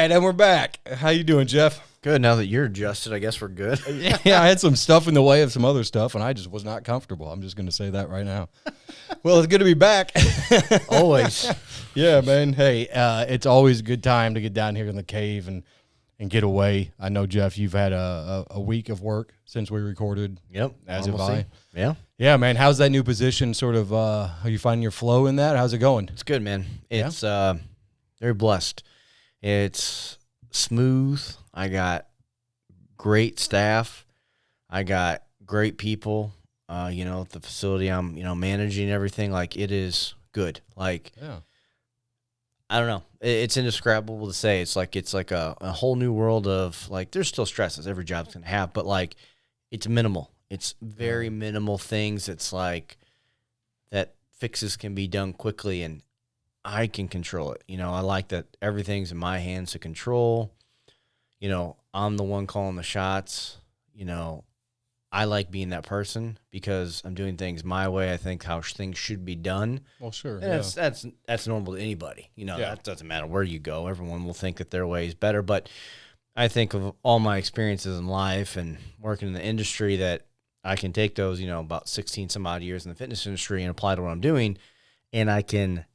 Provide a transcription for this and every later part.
right, and we're back. How you doing, Jeff? Good. Now that you're adjusted, I guess we're good. Yeah, I had some stuff in the way of some other stuff, and I just was not comfortable. I'm just going to say that right now. Well, it's good to be back. Always. Yeah, man. Hey, it's always a good time to get down here in the cave and get away. I know, Jeff, you've had a week of work since we recorded. Yep. As have I. Yeah. Yeah, man. How's that new position sort of, are you finding your flow in that? How's it going? It's good, man. It's very blessed. It's smooth. I got great staff. I got great people. At the facility I'm, managing everything. Like, it is good. Like, Yeah. I don't know. It's indescribable to say. It's like a whole new world of, like, there's still stresses every job's going to have, but, like, it's minimal. It's very minimal things. It's like that fixes can be done quickly and I can control it. I like that everything's in my hands to control. I'm the one calling the shots. I like being that person because I'm doing things my way. I think how things should be done. Well, sure. And that's normal to anybody. That doesn't matter where you go. Everyone will think that their way is better. But I think of all my experiences in life and working in the industry that I can take those, about 16 some odd years in the fitness industry and apply to what I'm doing. And I can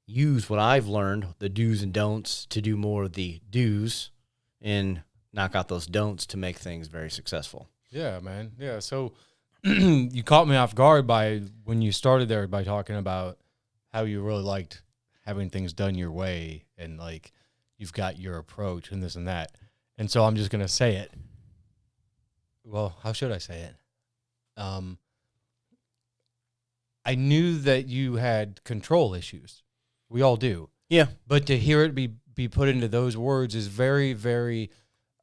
use what I've learned, the do's and don'ts, to do more of the do's and knock out those don'ts to make things very successful. Yeah, man. Yeah. So you caught me off guard by when you started there by talking about how you really liked having things done your way and like you've got your approach and this and that. And so I'm just going to say it. Well, how should I say it? I knew that you had control issues. We all do. Yeah. But to hear it be put into those words is very, very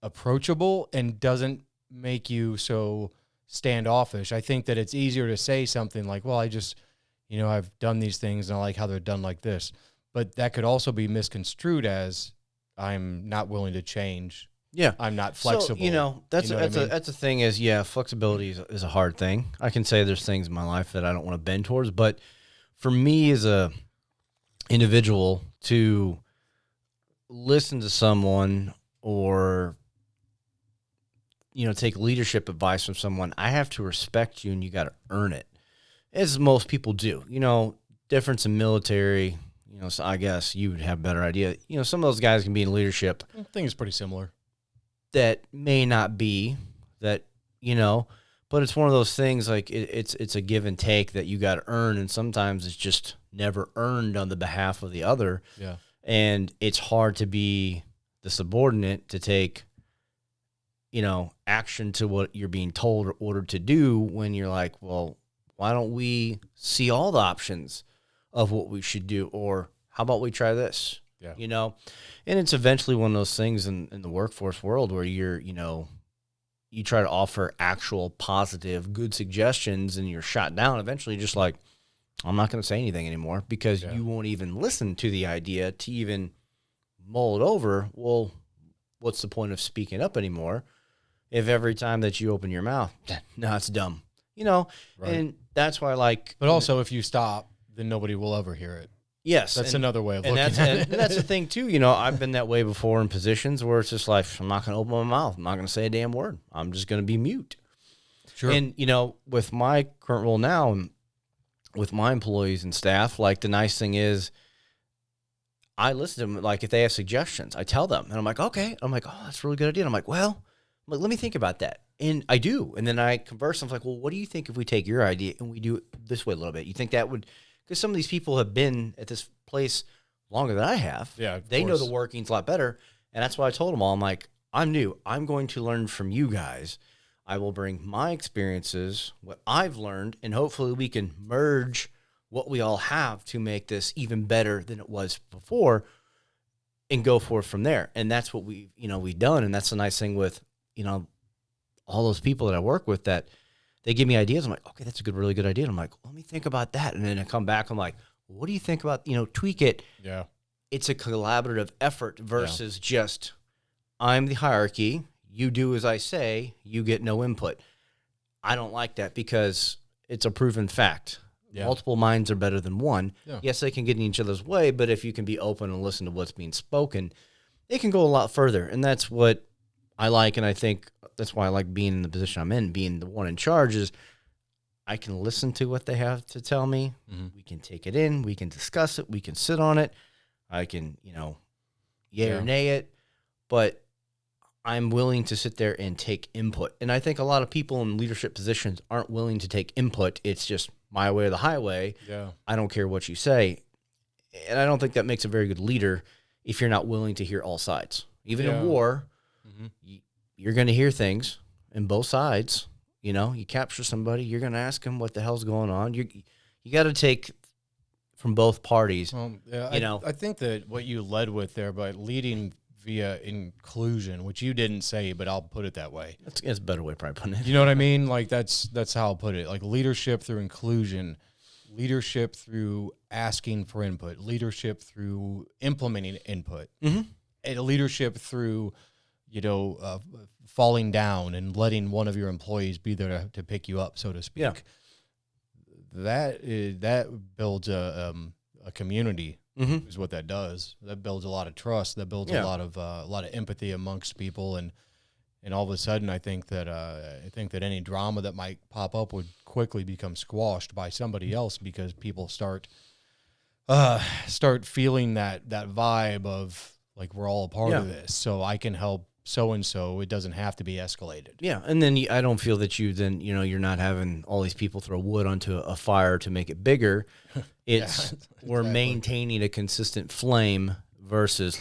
approachable and doesn't make you so standoffish. I think that it's easier to say something like, well, I just, I've done these things and I like how they're done like this. But that could also be misconstrued as I'm not willing to change. Yeah. I'm not flexible. So, that's the thing is, flexibility is a hard thing. I can say there's things in my life that I don't want to bend towards, but for me as a individual to listen to someone or take leadership advice from someone, I have to respect you and you got to earn it, as most people do. Difference in military, so I guess you would have a better idea. Some of those guys can be in leadership. I think it's pretty similar. That may not be that, but it's one of those things like it's a give and take that you got to earn. And sometimes it's just never earned on the behalf of the other. Yeah. And it's hard to be the subordinate to take, action to what you're being told or ordered to do when you're like, well, why don't we see all the options of what we should do? Or how about we try this? Yeah. And it's eventually one of those things in the workforce world where you're, you try to offer actual positive, good suggestions and you're shot down. Eventually just like, I'm not going to say anything anymore because you won't even listen to the idea to even mull it over. Well, what's the point of speaking up anymore if every time that you open your mouth, no, it's dumb, Right. And that's why But also if you stop, then nobody will ever hear it. Yes. That's another way of looking at at it. And that's the thing too, I've been that way before in positions where it's just like, I'm not going to open my mouth. I'm not going to say a damn word. I'm just going to be mute. Sure. And, with my current role now and with my employees and staff, like the nice thing is I listen to them. Like if they have suggestions, I tell them and I'm like, okay. I'm like, oh, that's a really good idea. And I'm like, well, let me think about that. And I do. And then I converse. I'm like, well, what do you think if we take your idea and we do it this way a little bit? You think that would, because some of these people have been at this place longer than I have. Yeah, they know the workings a lot better. And that's why I told them all, I'm like, I'm new. I'm going to learn from you guys. I will bring my experiences, what I've learned, and hopefully we can merge what we all have to make this even better than it was before and go forth from there. And that's what we've done. And that's the nice thing with, all those people that I work with that they give me ideas. I'm like, okay, that's a really good idea. And I'm like, let me think about that. And then I come back, I'm like, what do you think about, tweak it. Yeah. It's a collaborative effort versus just I'm the hierarchy. You do as I say, you get no input. I don't like that because it's a proven fact. Yeah. Multiple minds are better than one. Yeah. Yes, they can get in each other's way, but if you can be open and listen to what's being spoken, it can go a lot further. And that's what I like. And I think that's why I like being in the position I'm in, being the one in charge is I can listen to what they have to tell me. Mm-hmm. We can take it in. We can discuss it. We can sit on it. I can, yay or nay it. But I'm willing to sit there and take input. And I think a lot of people in leadership positions aren't willing to take input. It's just my way or the highway. Yeah. I don't care what you say. And I don't think that makes a very good leader if you're not willing to hear all sides. Even in war, you're going to hear things in both sides. You capture somebody, you're going to ask them what the hell's going on. You got to take from both parties. I think that what you led with there by leading via inclusion, which you didn't say, but I'll put it that way. That's a better way of probably putting it. You know what I mean? Like that's how I'll put it. Like leadership through inclusion, leadership through asking for input, leadership through implementing input, and leadership through, falling down and letting one of your employees be there to pick you up, so to speak. Yeah. That builds a community. Is what that does. That builds a lot of trust. That builds a lot of empathy amongst people, and all of a sudden, I think that any drama that might pop up would quickly become squashed by somebody else because people start feeling that vibe of like we're all a part of this, so I can help so and so. It doesn't have to be escalated. Yeah, and then I don't feel that you're not having all these people throw wood onto a fire to make it bigger. It's we're maintaining a consistent flame versus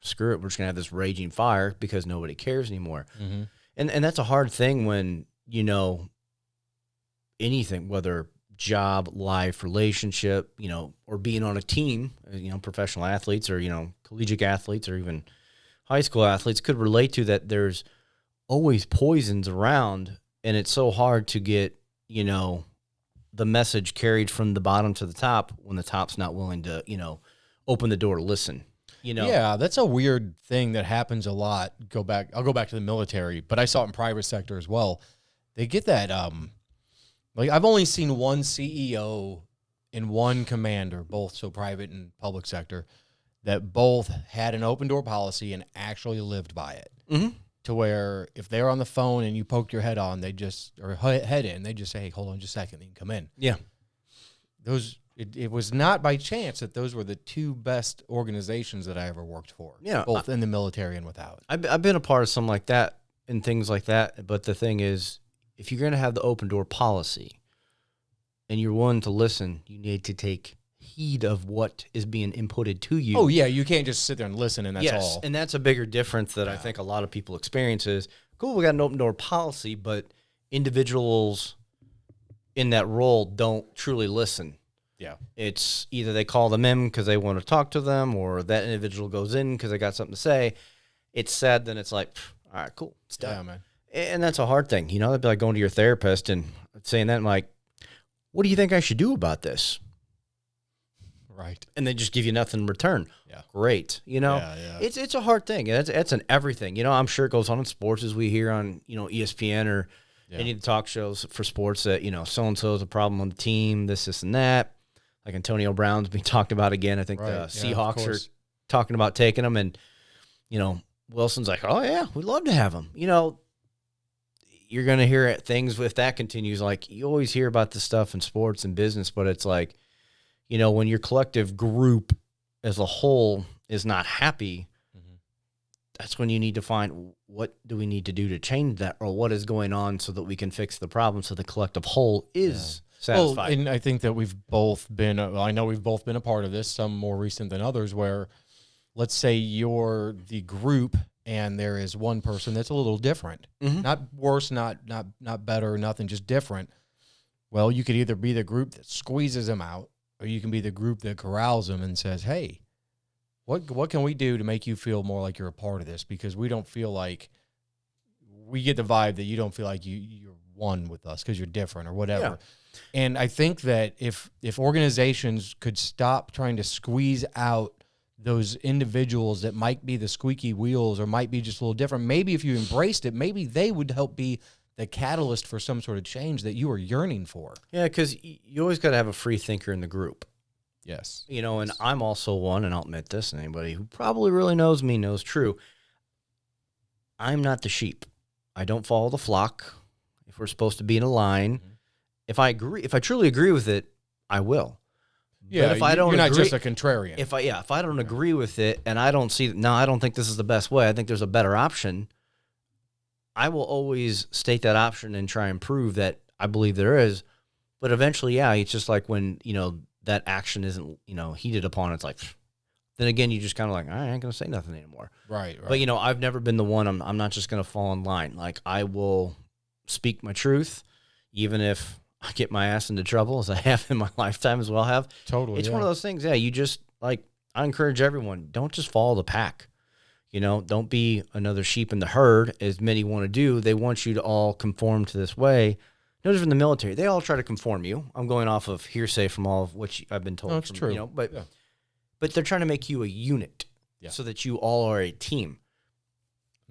screw it, we're just gonna have this raging fire because nobody cares anymore. And that's a hard thing when anything, whether job, life, relationship, or being on a team, professional athletes or collegiate athletes or even high school athletes could relate to that. There's always poisons around, and it's so hard to get the message carried from the bottom to the top when the top's not willing to open the door to listen. Yeah, that's a weird thing that happens a lot. I'll go back to the military, but I saw it in private sector as well. They get that like I've only seen one CEO and one commander, both so private and public sector, that both had an open door policy and actually lived by it. To where if they're on the phone and you poked your head on, they just say, "Hey, hold on just a second, then you come in." Yeah. It was not by chance that those were the two best organizations that I ever worked for. Yeah, both in the military and without. I've been a part of something like that and things like that. But the thing is, if you're going to have the open door policy and you're willing to listen, you need to take heed of what is being inputted to you. Oh, yeah, you can't just sit there and listen and that's all. And that's a bigger difference that I think a lot of people experience is, cool, we got an open door policy, but individuals in that role don't truly listen. Yeah. It's either they call them in because they want to talk to them or that individual goes in because they got something to say. It's said, then it's like, all right, cool. It's done. Yeah, man. And that's a hard thing. That'd be like going to your therapist and saying that, like, what do you think I should do about this? Right. And they just give you nothing in return. Yeah. Great. It's a hard thing. It's an everything. I'm sure it goes on in sports as we hear on, ESPN or any of the talk shows for sports that, so-and-so is a problem on the team, this, and that. Like Antonio Brown's being talked about again. I think the Seahawks are talking about taking him. And, Wilson's like, oh, yeah, we'd love to have him. You're going to hear things if that continues. Like, you always hear about this stuff in sports and business, but it's like, when your collective group as a whole is not happy, that's when you need to find what do we need to do to change that or what is going on so that we can fix the problem so the collective whole is satisfied. Well, and I think that we've both been, I know we've both been a part of this, some more recent than others, where let's say you're the group and there is one person that's a little different, not worse, not better, nothing, just different. Well, you could either be the group that squeezes them out, or you can be the group that corrals them and says, hey, what can we do to make you feel more like you're a part of this? Because we don't feel like, we get the vibe that you don't feel like you're one with us because you're different or whatever. Yeah. And I think that if organizations could stop trying to squeeze out those individuals that might be the squeaky wheels or might be just a little different, maybe if you embraced it, maybe they would help be the catalyst for some sort of change that you are yearning for. Yeah, because you always got to have a free thinker in the group. Yes. You know, and I'm also one, and I'll admit this, and anybody who probably really knows me knows true. I'm not the sheep. I don't follow the flock. If we're supposed to be in a line, if I truly agree with it, I will. Yeah, but if I don't you're not agree, just a contrarian. if I don't agree with it, and I don't see, no, I don't think this is the best way, I think there's a better option, I will always state that option and try and prove that I believe there is. But eventually, yeah, it's just like when, that action isn't, heated upon, it's like, then again, you just kind of like, I ain't going to say nothing anymore. Right. But, I've never been the one, I'm not just going to fall in line. Like, I will speak my truth, even if I get my ass into trouble, as I have in my lifetime as well have. Totally. It's one of those things, you just, like, I encourage everyone, don't just follow the pack. Don't be another sheep in the herd, as many want to do. They want you to all conform to this way. No different than the military. They all try to conform you. I'm going off of hearsay from all of what I've been told. No, it's true. But they're trying to make you a unit so that you all are a team.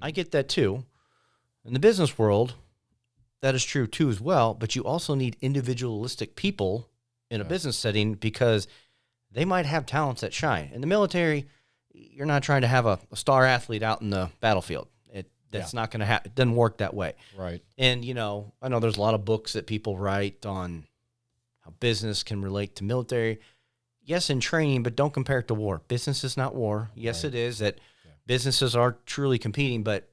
I get that too. In the business world, that is true too as well, but you also need individualistic people in a business setting because they might have talents that shine. In the military, you're not trying to have a star athlete out in the battlefield. That's not going to happen. It doesn't work that way. Right. And, I know there's a lot of books that people write on how business can relate to military. Yes, in training, but don't compare it to war. Business is not war. Yes, it is that businesses are truly competing, but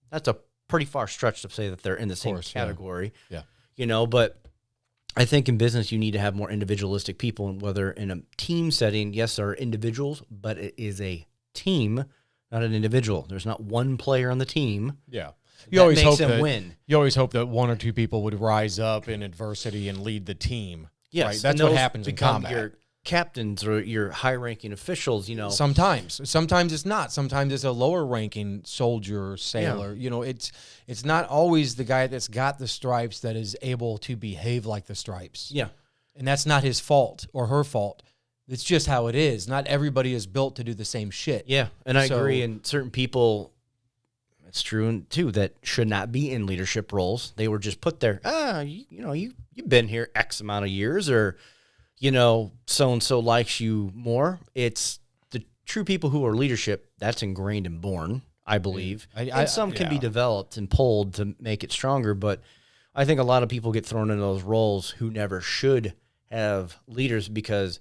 that's a pretty far stretch to say that they're in the same category. Yeah. But I think in business, you need to have more individualistic people, and whether in a team setting, yes, there are individuals, but it is a team, not an individual. There's not one player on the team. Yeah. You always hope them win. You always hope that one or two people would rise up in adversity and lead the team. Yes. Right? That's what happens in combat. Your captains or your high-ranking officials, Sometimes it's not. Sometimes it's a lower-ranking soldier, sailor. It's not always the guy that's got the stripes that is able to behave like the stripes. Yeah. And that's not his fault or her fault. It's just how it is. Not everybody is built to do the same shit. Yeah, and I agree. And certain people, it's true too, that should not be in leadership roles. They were just put there. You've been here X amount of years, or so and so likes you more. It's the true people who are leadership. That's ingrained and born, I believe. And some can be developed and pulled to make it stronger. But I think a lot of people get thrown into those roles who never should have leaders because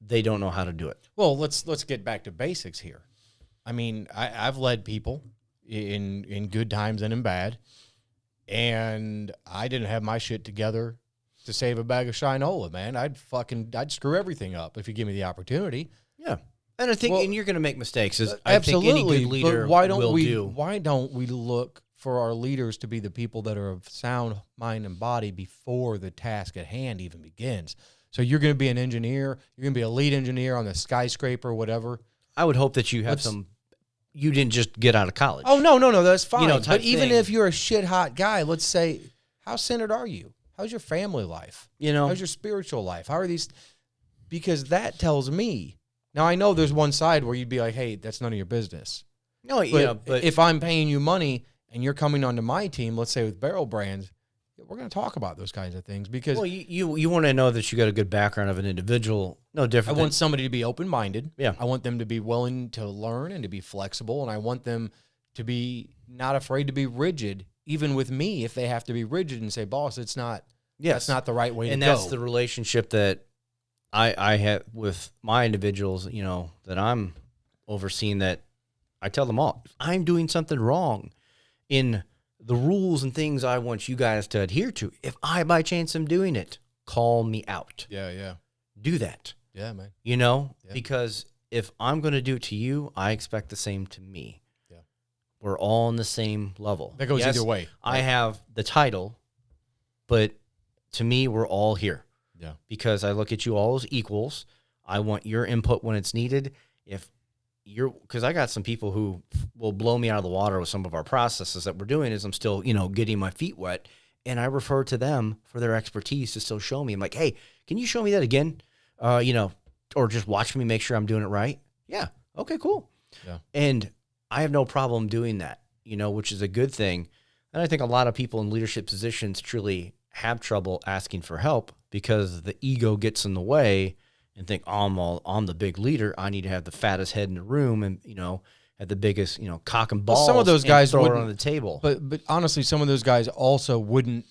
they don't know how to do it. Well, let's get back to basics here. I mean, I've led people in good times and in bad, and I didn't have my shit together to save a bag of Shinola, man. I'd screw everything up if you give me the opportunity. Yeah. And I think, and you're going to make mistakes. Absolutely. I think any good leader why don't we look for our leaders to be the people that are of sound mind and body before the task at hand even begins? So you're going to be an engineer, you're going to be a lead engineer on the skyscraper, whatever. I would hope that you have you didn't just get out of college. Oh, no, that's fine. But even if you're a shit hot guy, let's say, how centered are you? How's your family life? How's your spiritual life? How are these? Because that tells me. Now, I know there's one side where you'd be like, hey, that's none of your business. No, but if I'm paying you money and you're coming onto my team, let's say with Barrel Brands, we're going to talk about those kinds of things because you want to know that you got a good background of an individual. No different. I want somebody to be open-minded. Yeah. I want them to be willing to learn and to be flexible, and I want them to be not afraid to be rigid, even with me if they have to be rigid and say, boss, that's not the right way to go. And that's the relationship that I have with my individuals, that I'm overseeing, that I tell them all, if I'm doing something wrong in the rules and things I want you guys to adhere to, if I by chance am doing it, call me out. Yeah. Do that. Yeah, man. Because if I'm going to do it to you, I expect the same to me. Yeah. We're all on the same level. That goes either way. Right? I have the title, but to me, we're all here. Yeah. Because I look at you all as equals. I want your input when it's needed. Because I got some people who will blow me out of the water with some of our processes that we're doing as I'm still, getting my feet wet. And I refer to them for their expertise to still show me. I'm like, hey, can you show me that again? Or just watch me make sure I'm doing it right. Yeah. Okay, cool. Yeah. And I have no problem doing that, which is a good thing. And I think a lot of people in leadership positions truly have trouble asking for help because the ego gets in the way and think, oh, I'm the big leader. I need to have the fattest head in the room and, have the biggest, cock and balls. Some of those guys throw it wouldn't- on the table. But honestly, some of those guys also wouldn't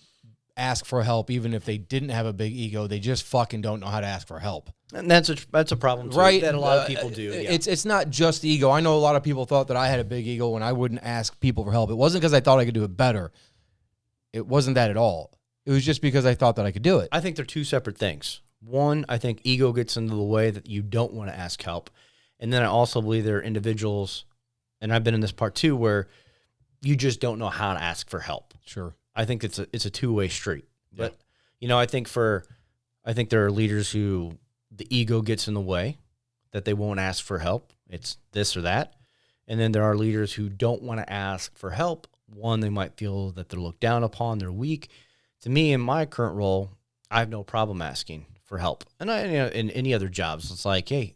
ask for help even if they didn't have a big ego. They just fucking don't know how to ask for help. And that's a problem too, Right. that a lot of people do. Yeah. It's not just ego. I know a lot of people thought that I had a big ego when I wouldn't ask people for help. It wasn't because I thought I could do it better. It wasn't that at all. It was just because I thought that I could do it. I think they're two separate things. One, I think ego gets into the way that you don't want to ask help. And then I also believe there are individuals, and I've been in this part too, where you just don't know how to ask for help. Sure. I think it's a two-way street. But, I think there are leaders who the ego gets in the way, that they won't ask for help. It's this or that. And then there are leaders who don't want to ask for help. One, they might feel that they're looked down upon, they're weak. To me, in my current role, I have no problem asking for help. And in any other jobs, it's like, hey,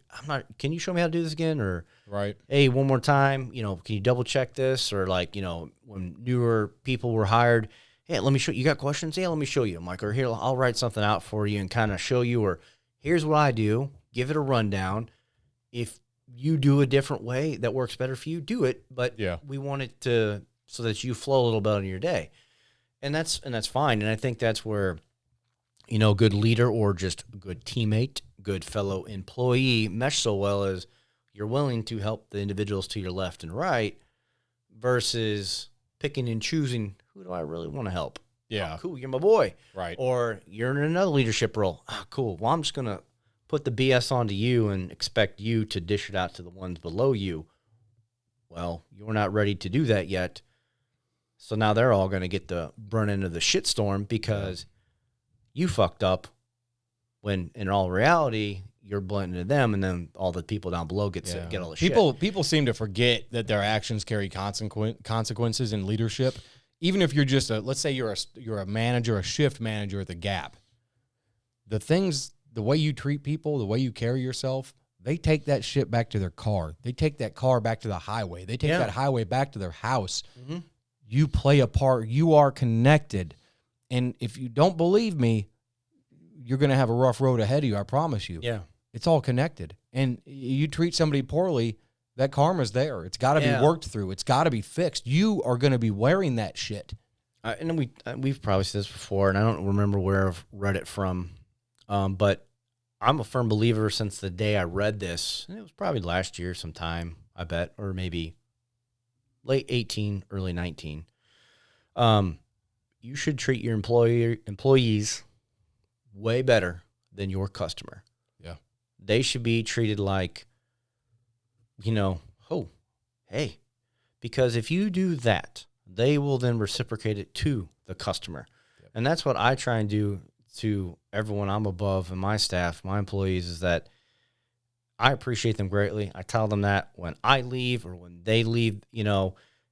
can you show me how to do this again? Or, Right. hey, one more time, can you double check this? Or like, when newer people were hired, hey, let me show you. You got questions? Yeah, let me show you. I'm like, or here, I'll write something out for you and kind of show you, or here's what I do. Give it a rundown. If you do a different way that works better for you, do it. But we want it to, so that you flow a little better in your day. And that's fine. And I think that's where, a good leader or just a good teammate, good fellow employee mesh so well as you're willing to help the individuals to your left and right versus picking and choosing, who do I really want to help? Yeah. Oh, cool, you're my boy. Right. Or you're in another leadership role. Oh, cool. Well, I'm just going to put the BS onto you and expect you to dish it out to the ones below you. Well, you're not ready to do that yet. So now they're all going to get the burn into the shitstorm because you fucked up, when in all reality, you're blending into them, and then all the people down below get all the shit. People seem to forget that their actions carry consequences in leadership. Even if you're just let's say you're a manager, a shift manager at the Gap. The way you treat people, the way you carry yourself, they take that shit back to their car. They take that car back to the highway. They take that highway back to their house. Mm-hmm. You play a part. You are connected. And if you don't believe me, you're going to have a rough road ahead of you, I promise you. Yeah. It's all connected. And you treat somebody poorly, that karma's there. It's got to be worked through. It's got to be fixed. You are going to be wearing that shit. And we've probably said this before, and I don't remember where I've read it from, but I'm a firm believer since the day I read this, and it was probably last year sometime, I bet, or maybe late 18, early 19. You should treat your employees way better than your customer. Yeah. They should be treated like, hey, because if you do that, they will then reciprocate it to the customer. Yep. And that's what I try and do to everyone I'm above and my staff, my employees, is that I appreciate them greatly. I tell them that when I leave or when they leave,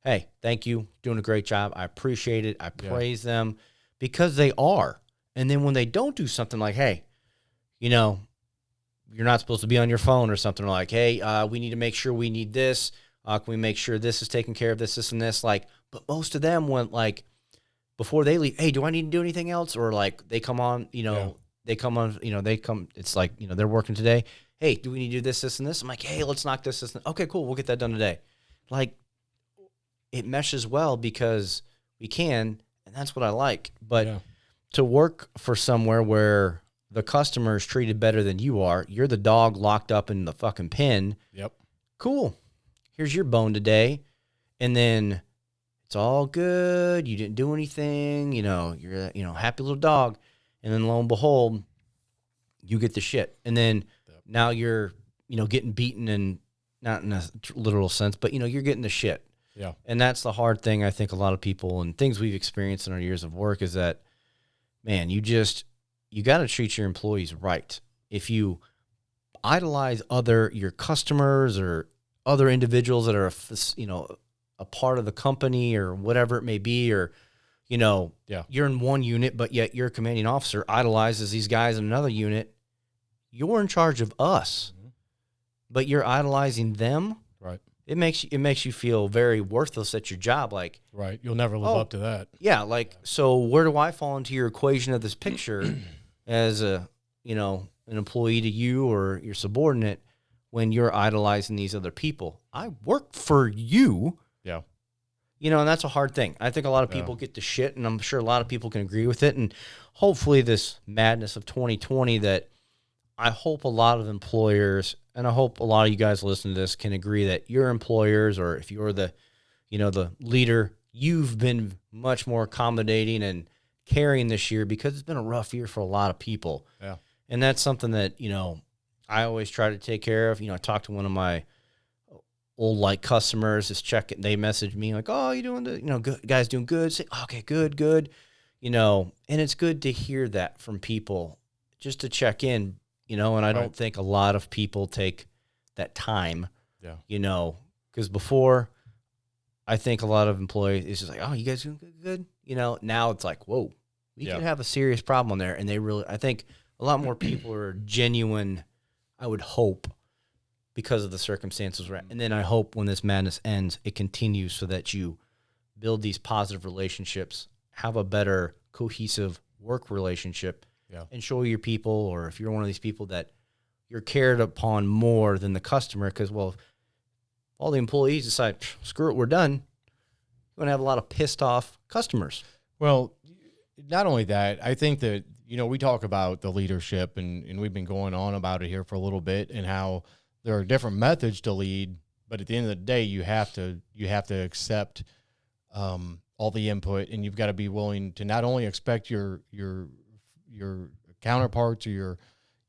hey, thank you, doing a great job. I appreciate it. I praise them because they are. And then when they don't do something like, hey, you're not supposed to be on your phone or something, like, hey, we need to make sure we need this. Can we make sure this is taken care of, this, and this? Like, but most of them went like, before they leave, hey, do I need to do anything else? Or like they come on, it's like, they're working today. Hey, do we need to do this, and this? I'm like, hey, let's knock this. Okay, cool. We'll get that done today. Like, it meshes well because we can, and that's what I like. But to work for somewhere where the customer is treated better than you are, you're the dog locked up in the fucking pen. Yep. Cool. Here's your bone today. And then it's all good. You didn't do anything. You're happy little dog. And then lo and behold, you get the shit. And then now you're, getting beaten, and not in a literal sense, but, you're getting the shit. Yeah. And that's the hard thing. I think a lot of people and things we've experienced in our years of work is that, man, you got to treat your employees right. If you idolize your customers or other individuals that are, a part of the company or whatever it may be, or, you're in one unit, but yet your commanding officer idolizes these guys in another unit. You're in charge of us, but you're idolizing them. Right. It makes you feel very worthless at your job. Like, right. You'll never live up to that. Yeah. Like, so where do I fall into your equation of this picture as a, an employee to you or your subordinate when you're idolizing these other people. I work for you. Yeah. You know, and that's a hard thing. I think a lot of people get the shit, and I'm sure a lot of people can agree with it. And hopefully this madness of 2020 that I hope a lot of employers, and I hope a lot of you guys listen to this, can agree that your employers, or if you're the, you know, the leader, you've been much more accommodating and caring this year, because it's been a rough year for a lot of people. Yeah. And that's something that, you know, I always try to take care of. You know, I talked to one of my old like customers, just checking. They messaged me like, "Oh, you doing the, you know, good guys doing good?" Say, "Okay, good." You know, and it's good to hear that from people, just to check in. You know, and I don't think a lot of people take that time. Yeah. You know, because before, I think a lot of employees is just like, "Oh, you guys doing good?" You know, now it's like, "Whoa, we could have a serious problem there," and they really, I think a lot more people are genuine. I would hope, because of the circumstances we're at. And then I hope when this madness ends, it continues so that you build these positive relationships, have a better cohesive work relationship, and show your people, or if you're one of these people, that you're cared upon more than the customer. Because, well, if all the employees decide, screw it, we're done, you're going to have a lot of pissed off customers. Well, not only that, I think that, you know, we talk about the leadership, and we've been going on about it here for a little bit, and how there are different methods to lead, but at the end of the day, you have to accept all the input, and you've got to be willing to not only expect your counterparts or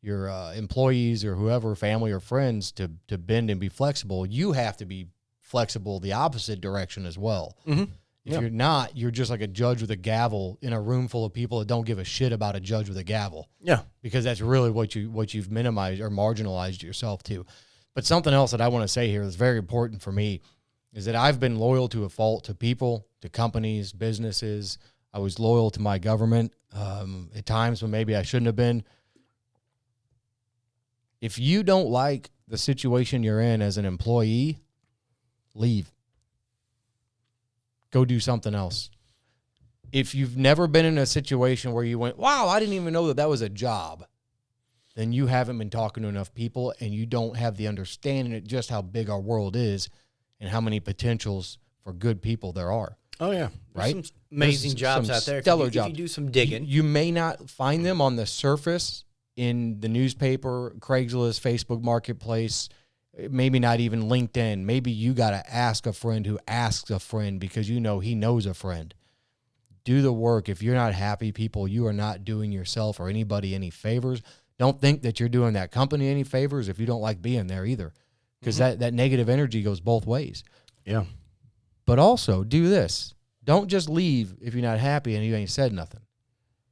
your employees or whoever, family or friends, to bend and be flexible. You have to be flexible the opposite direction as well. Mm-hmm. If you're not, you're just like a judge with a gavel in a room full of people that don't give a shit about a judge with a gavel. Yeah. Because that's really what you've minimized or marginalized yourself to. But something else that I want to say here that's very important for me is that I've been loyal to a fault to people, to companies, businesses. I was loyal to my government at times when maybe I shouldn't have been. If you don't like the situation you're in as an employee, leave. Go do something else. If you've never been in a situation where you went, wow, I didn't even know that was a job, then you haven't been talking to enough people, and you don't have the understanding of just how big our world is and how many potentials for good people there are. Oh, yeah. Right? There's some amazing jobs out there. Stellar jobs. If you do some digging. You may not find them on the surface in the newspaper, Craigslist, Facebook Marketplace, maybe not even LinkedIn. Maybe you got to ask a friend who asks a friend, because you know he knows a friend. Do the work. If you're not happy, people, you are not doing yourself or anybody any favors. Don't think that you're doing that company any favors if you don't like being there either, because that negative energy goes both ways. Yeah. But also do this. Don't just leave if you're not happy and you ain't said nothing.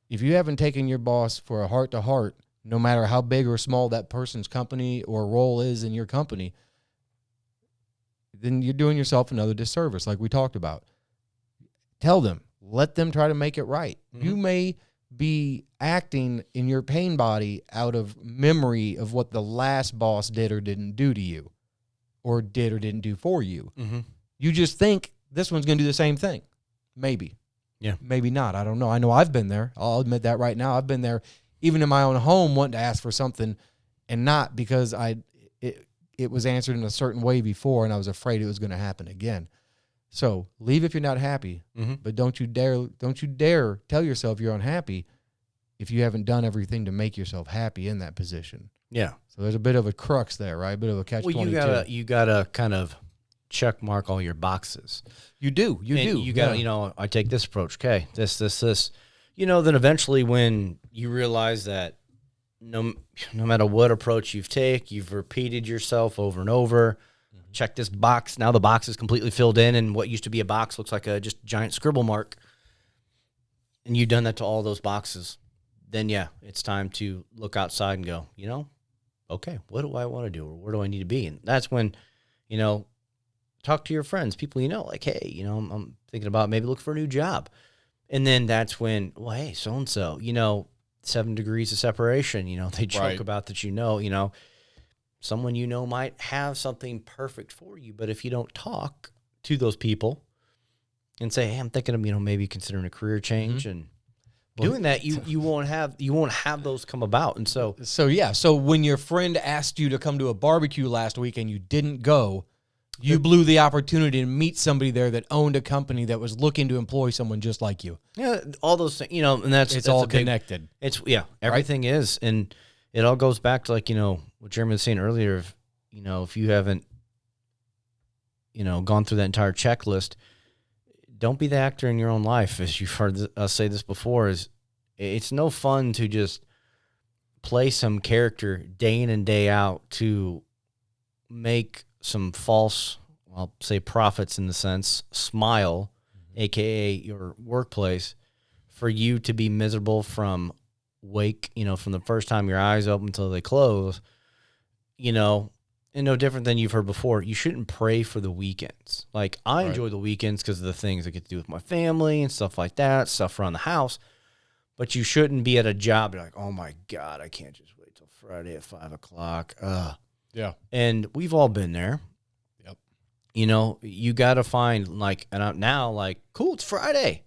If you haven't taken your boss for a heart-to-heart, no matter how big or small that person's company or role is in your company, then you're doing yourself another disservice, like we talked about. Tell them. Let them try to make it right. Mm-hmm. You may be acting in your pain body out of memory of what the last boss did or didn't do to you, or did or didn't do for you. Mm-hmm. You just think this one's going to do the same thing. Maybe. Yeah. Maybe not. I don't know. I know I've been there. I'll admit that right now. I've been there, even in my own home, wanting to ask for something, and not because it was answered in a certain way before and I was afraid it was going to happen again. So leave if you're not happy, but don't you dare tell yourself you're unhappy if you haven't done everything to make yourself happy in that position. Yeah. So there's a bit of a crux there, right? A bit of a catch-22. Well, you gotta kind of check mark all your boxes. You do. You gotta, you know, I take this approach. Okay, this. You know, then eventually when you realize that no matter what approach you've repeated yourself over and over. Check this box. Now the box is completely filled in, and what used to be a box looks like a just giant scribble mark. And you've done that to all those boxes. Then, yeah, it's time to look outside and go, you know, okay, what do I want to do, or where do I need to be? And that's when, you know, talk to your friends, people you know, like, hey, you know, I'm thinking about maybe look for a new job. And then that's when, well, hey, so-and-so, you know, 7 degrees of separation, you know, they joke about that, you know, someone you know might have something perfect for you, but if you don't talk to those people and say, hey, I'm thinking of, you know, maybe considering a career change. And doing that, you won't have those come about. And so So when your friend asked you to come to a barbecue last week and you didn't go, you blew the opportunity to meet somebody there that owned a company that was looking to employ someone just like you. yeah, all those things, and that's all a big, connected. everything is, and it all goes back to what Jeremy was saying earlier. If you haven't, gone through that entire checklist, don't be the actor in your own life. As you've heard us say this before, it's no fun to just play some character day in and day out to make some false, I'll say profits in the sense, smile, aka your workplace, for you to be miserable from from the first time your eyes open until they close, and no different than you've heard before. You shouldn't pray for the weekends. Like, I enjoy the weekends because of the things I get to do with my family and stuff like that, stuff around the house. But you shouldn't be at a job and like, oh my God, I can't just wait till Friday at 5 o'clock. Yeah. And we've all been there. Yep. You got to find cool, it's Friday.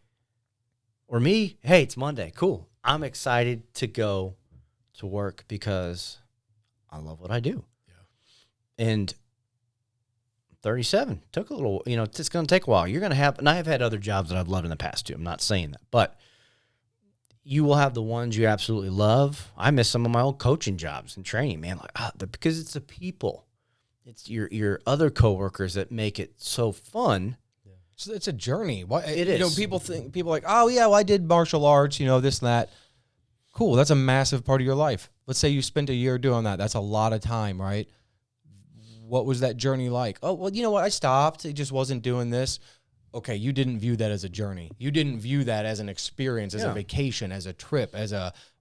Or me, hey, it's Monday. Cool. I'm excited to go to work because I love what I do. Yeah. And 37 took a little, it's going to take a while. You're going to have, and I have had other jobs that I've loved in the past too. I'm not saying that, but you will have the ones you absolutely love. I miss some of my old coaching jobs and training, man. Because it's the people, it's your other coworkers that make it so fun. Yeah. So it's a journey. It is. People are like, oh yeah, well, I did martial arts, this and that. Cool. That's a massive part of your life. Let's say you spent a year doing that. That's a lot of time, right? What was that journey like? Oh, well, you know what? I stopped. It just wasn't doing this. Okay, you didn't view that as a journey. You didn't view that as an experience, as a vacation, as a trip,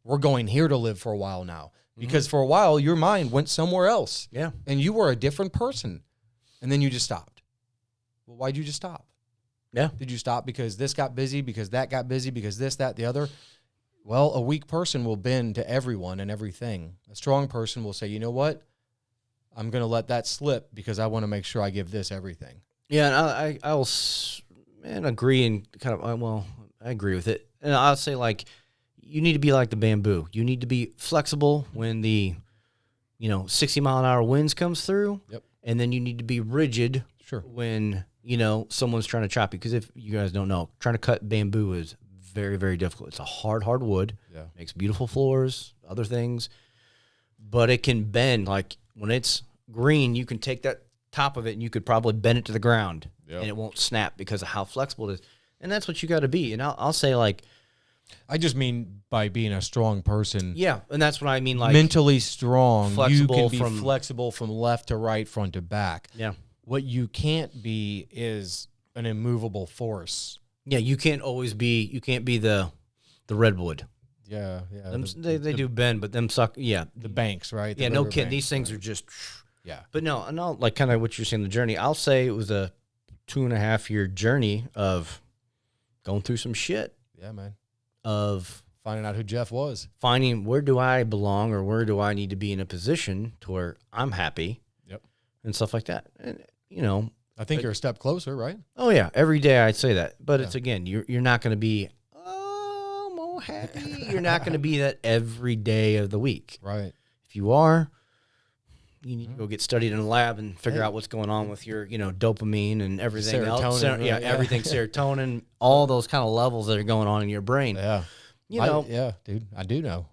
we're going here to live for a while now. Because for a while, your mind went somewhere else. Yeah. And you were a different person. And then you just stopped. Well, why'd you just stop? Yeah. Did you stop because this got busy, because that got busy, because this, that, the other? Well, a weak person will bend to everyone and everything. A strong person will say, you know what? I'm going to let that slip because I want to make sure I give this everything. Yeah, and I will agree and I agree with it. And I'll say, you need to be like the bamboo. You need to be flexible when the, 60-mile-an-hour winds comes through. Yep. And then you need to be rigid when, someone's trying to chop you. Because if you guys don't know, trying to cut bamboo is very, very difficult. It's a hard wood. Yeah. Makes beautiful floors, other things. But it can bend. Like, when it's green, you can take that top of it and you could probably bend it to the ground. Yep. And it won't snap because of how flexible it is. And that's what you got to be. And I'll say, I just mean by being a strong person. Yeah, and that's what I mean, mentally strong. You can be flexible from left to right, front to back. Yeah. What you can't be is an immovable force. Yeah, you can't be the redwood. Yeah. They do bend, but them suck. Yeah. The banks, right? No kidding. These things are just. Yeah. But no, kind of what you're saying, the journey. I'll say it was a 2.5-year journey of going through some shit. Yeah, man. Of finding out who Jeff was. Finding where do I belong or where do I need to be in a position to where I'm happy. Yep. And stuff like that. And, I think you're a step closer, right? Oh, yeah. Every day I'd say that. But it's, again, you're not going to be, I'm all happy. You're not going to be that every day of the week. Right. If you are, you need to go get studied in a lab and figure out what's going on with your, dopamine and everything else. Everything, serotonin, all those kind of levels that are going on in your brain. Yeah. Dude, I do know,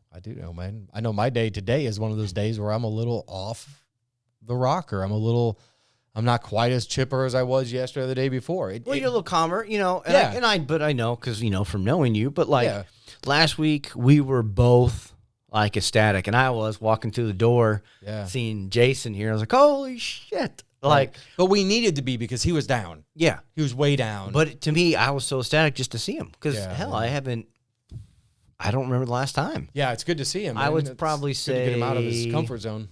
man. I know my day today is one of those days where I'm a little off the rocker. I'm not quite as chipper as I was yesterday or the day before. You're a little calmer, but I know because, from knowing you, but last week we were both ecstatic, and I was walking through the door, seeing Jason here. I was like, "Holy shit!" But we needed to be because he was down. Yeah, he was way down. But to me, I was so ecstatic just to see him because I don't remember the last time. Yeah, it's good to see him. Man. I would probably say to get him out of his comfort zone.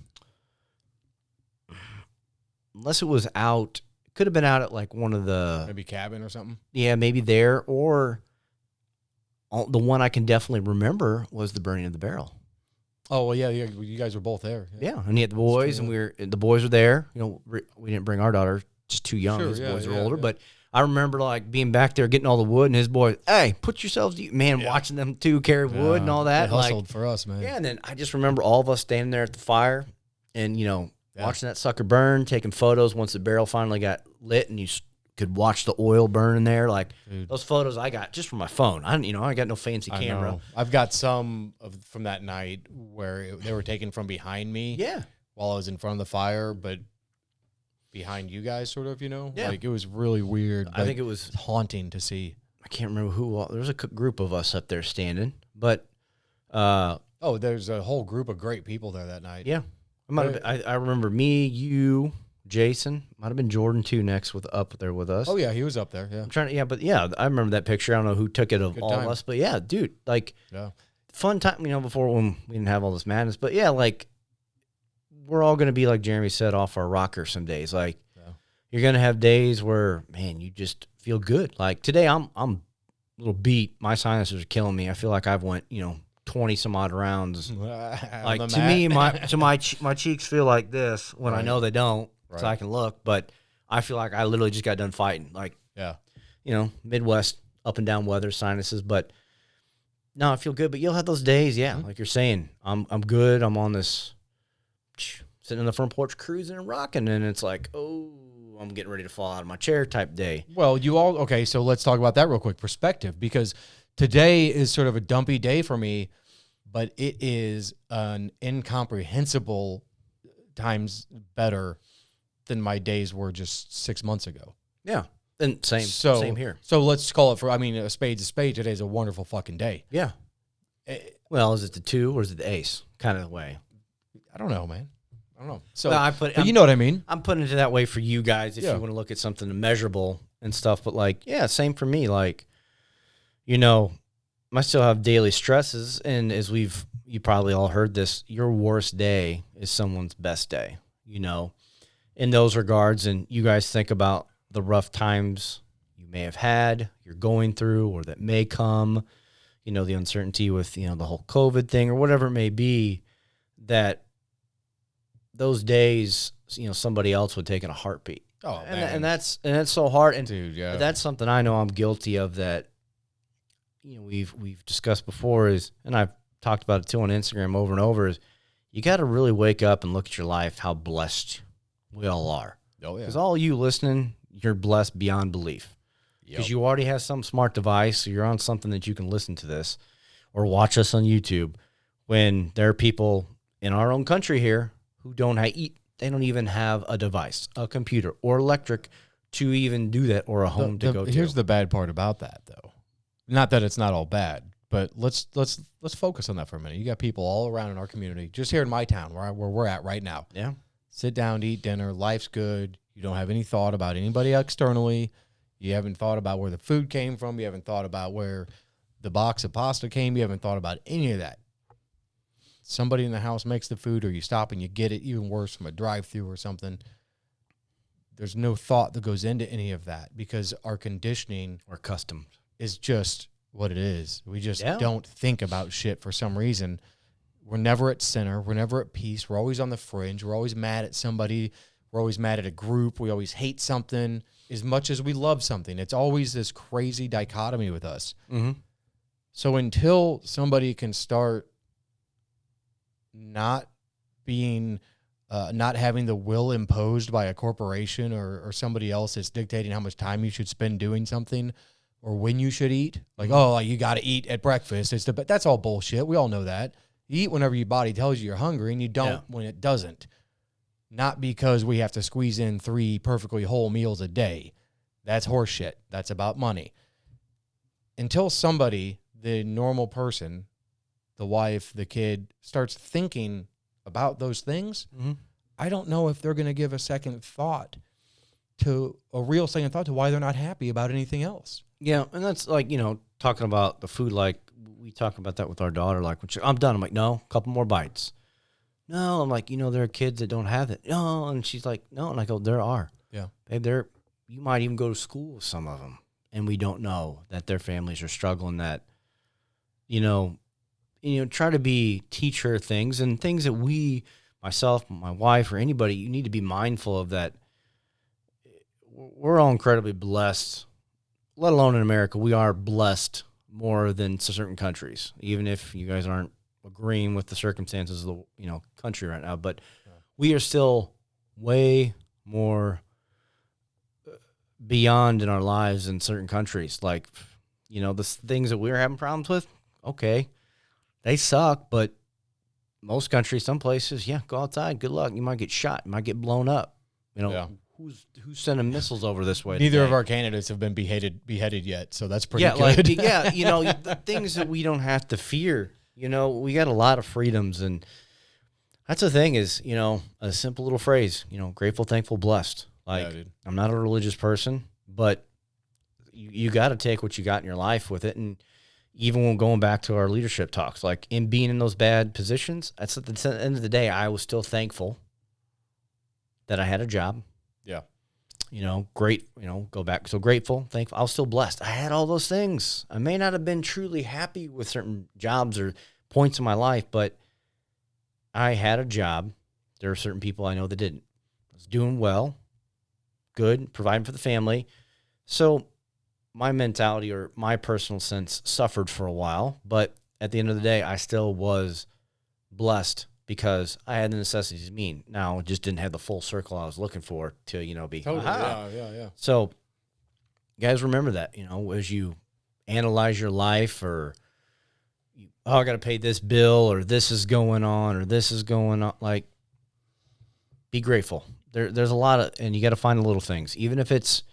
Unless it was out, could have been out at one of the maybe cabin or something. Yeah, maybe there, or the one I can definitely remember was the burning of the barrel. Oh, well, yeah, you guys were both there. Yeah, and he had the boys, and the boys were there. We didn't bring our daughter, just too young. His boys are older, but I remember like being back there getting all the wood, and his boys, hey, put yourselves, watching them two carry wood and all that. They hustled for us, man. Yeah, and then I just remember all of us standing there at the fire, and watching that sucker burn, taking photos once the barrel finally got lit, and you could watch the oil burn in there. Like those photos I got just from my phone. I got no fancy camera. I've got some from that night where they were taken from behind me. Yeah, while I was in front of the fire, but behind you guys, sort of, Yeah. like it was really weird. I think it was haunting to see. I can't remember who. There was a group of us up there standing, but there's a whole group of great people there that night. Yeah, I remember me, you, Jason, might have been Jordan too. Next up there with us. Oh yeah, he was up there. Yeah, I'm trying to. I remember that picture. I don't know who took it of all of us, but yeah, dude, like fun time. Before when we didn't have all this madness, but yeah, like. We're all going to be, like Jeremy said, off our rocker some days. Like, you're going to have days where, man, you just feel good. Like, today I'm a little beat. My sinuses are killing me. I feel like I've went, 20 some odd rounds. Like, to me, my cheeks feel like this when I know they don't, so I can look. But I feel like I literally just got done fighting. Like, Midwest up and down weather, sinuses. But, no, I feel good. But you'll have those days, like you're saying. I'm good. I'm on this... sitting on the front porch cruising and rocking, and it's like, oh, I'm getting ready to fall out of my chair type day. Well, so let's talk about that real quick. Perspective, because today is sort of a dumpy day for me, but it is an incomprehensible times better than my days were just 6 months ago. Yeah, and same here. So let's call it a spade's a spade. Today's a wonderful fucking day. Yeah. Well, is it the 2 or is it the ace kind of way? I don't know, man. I don't know. So, but you know what I mean? I'm putting it that way for you guys if you want to look at something measurable and stuff. But, like, same for me. Like, I still have daily stresses. And as you probably all heard this, your worst day is someone's best day, in those regards. And you guys think about the rough times you may have had, you're going through, or that may come, the uncertainty with, the whole COVID thing or whatever it may be, that those days, somebody else would take in a heartbeat. Oh, and that's so hard. And dude, yeah, that's something I know I'm guilty of. That we've discussed before and I've talked about it too on Instagram over and over. Is you got to really wake up and look at your life, how blessed we all are. Oh yeah, because all you listening, you're blessed beyond belief. Because you already have some smart device, so you're on something that you can listen to this or watch us on YouTube. When there are people in our own country here who they don't even have a device, a computer or electric to even do that, or a home to go to. Here's the bad part about that, though. Not that it's not all bad, but let's focus on that for a minute. You got people all around in our community, just here in my town where we're at right now. Yeah. Sit down to eat dinner. Life's good. You don't have any thought about anybody externally. You haven't thought about where the food came from. You haven't thought about where the box of pasta came. You haven't thought about any of that. Somebody in the house makes the food, or you stop and you get it, even worse, from a drive-through or something. There's no thought that goes into any of that because our conditioning or custom is just what it is. We just don't think about shit for some reason. We're never at center. We're never at peace. We're always on the fringe. We're always mad at somebody. We're always mad at a group. We always hate something as much as we love something. It's always this crazy dichotomy with us. Mm-hmm. So until somebody can start not being, not having the will imposed by a corporation or somebody else that's dictating how much time you should spend doing something or when you should eat, like, you got to eat at breakfast. But that's all bullshit. We all know that. You eat whenever your body tells you you're hungry, and you don't when it doesn't. Not because we have to squeeze in 3 perfectly whole meals a day. That's horseshit. That's about money. Until somebody, the normal person, the wife, the kid, starts thinking about those things, I don't know if they're going to give a real second thought to why they're not happy about anything else. Yeah, and that's like, talking about the food, like we talk about that with our daughter, like, I'm done. I'm like, no, a couple more bites. No, I'm like, there are kids that don't have it. No, and she's like, no, and I go, there are. Yeah. Babe, you might even go to school with some of them, and we don't know that their families are struggling, that, try to teach her things and things that myself, my wife, or anybody, you need to be mindful of, that we're all incredibly blessed, let alone in America. We are blessed more than certain countries, even if you guys aren't agreeing with the circumstances of the country right now. But we are still way more beyond in our lives in certain countries. Like, the things that we're having problems with, okay, they suck, but most countries, some places, go outside, good luck. You might get shot, you might get blown up. Who's sending missiles over this way? Neither today? of our candidates have been beheaded yet, so that's pretty good. The things that we don't have to fear. We got a lot of freedoms, and that's the thing is, a simple little phrase, grateful, thankful, blessed. Like, I'm not a religious person, but you got to take what you got in your life with it. And even when going back to our leadership talks, like in being in those bad positions, at the end of the day, I was still thankful that I had a job. Yeah. Great, go back. So grateful, thankful. I was still blessed. I had all those things. I may not have been truly happy with certain jobs or points in my life, but I had a job. There are certain people I know that didn't. I was doing well, good, providing for the family. So my mentality or my personal sense suffered for a while, but at the end of the day, I still was blessed because I had the necessities to meet. Now, it just didn't have the full circle I was looking for to, be. Totally. Yeah. So, you guys remember that, as you analyze your life or, I got to pay this bill or this is going on or this is going on. Like, be grateful. There's a lot of, and you got to find the little things, even if it's,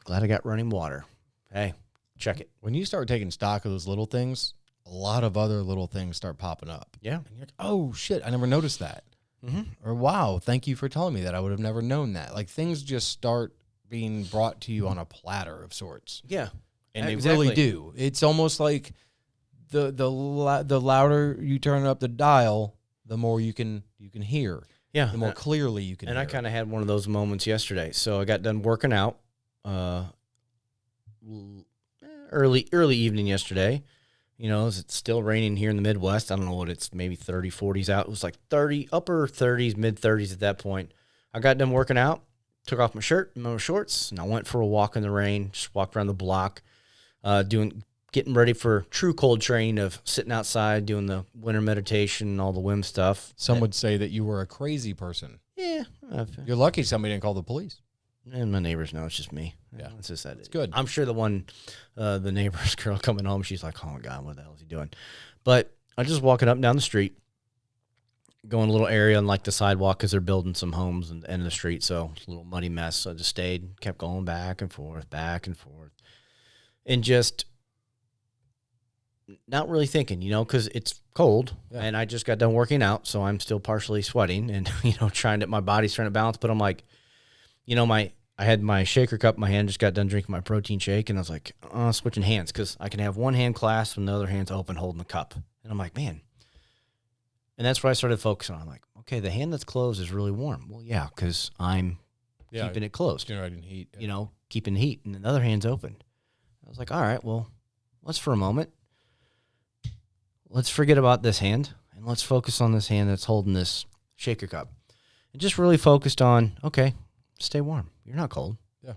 glad I got running water. Hey, check it. When you start taking stock of those little things, a lot of other little things start popping up. Yeah. And you're like, oh, shit, I never noticed that. Mm-hmm. Or, wow, thank you for telling me that. I would have never known that. Like, things just start being brought to you on a platter of sorts. Yeah. And they really do. It's almost like the louder you turn up the dial, the more you can hear. Yeah. The more clearly you can hear. And I kind of had one of those moments yesterday. So I got done working out early evening yesterday. It's still raining here in the Midwest. I don't know what it's, maybe 30, 40s out. It was like 30, upper 30s, mid 30s at that point. I got done working out, took off my shirt and my shorts, and I went for a walk in the rain, just walked around the block, getting ready for true cold training of sitting outside, doing the winter meditation and all the WIM stuff. Some would say that you were a crazy person. Yeah. You're lucky somebody didn't call the police. And my neighbors know it's just me. Yeah. It's just that. It's good. I'm sure the neighbor's girl coming home, she's like, oh my God, what the hell is he doing? But I just walking up and down the street, going a little area on like the sidewalk because they're building some homes in the end of the street. So it's a little muddy mess. So I just stayed, kept going back and forth. And just not really thinking, because it's cold and I just got done working out. So I'm still partially sweating and, my body's trying to balance. But I'm like, I had my shaker cup in my hand, just got done drinking my protein shake, and I was like, switching hands because I can have one hand clasped and the other hand's open holding the cup. And I'm like, man. And that's what I started focusing on. I'm like, okay, the hand that's closed is really warm. Well, yeah, because I'm keeping it closed. Generating heat. Keeping heat, and the other hand's open. I was like, all right, well, let's forget about this hand, and let's focus on this hand that's holding this shaker cup. And just really focused on, okay, stay warm. You're not cold. Yeah.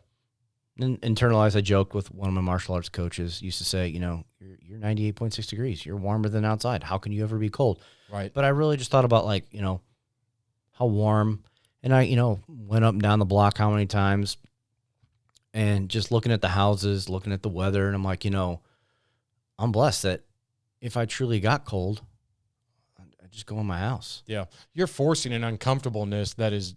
And internalized, I joked with one of my martial arts coaches, used to say, you're 98.6 degrees. You're warmer than outside. How can you ever be cold? Right. But I really just thought about how warm. And I, went up and down the block how many times and just looking at the houses, looking at the weather. And I'm like, I'm blessed that if I truly got cold, I just go in my house. Yeah. You're forcing an uncomfortableness that is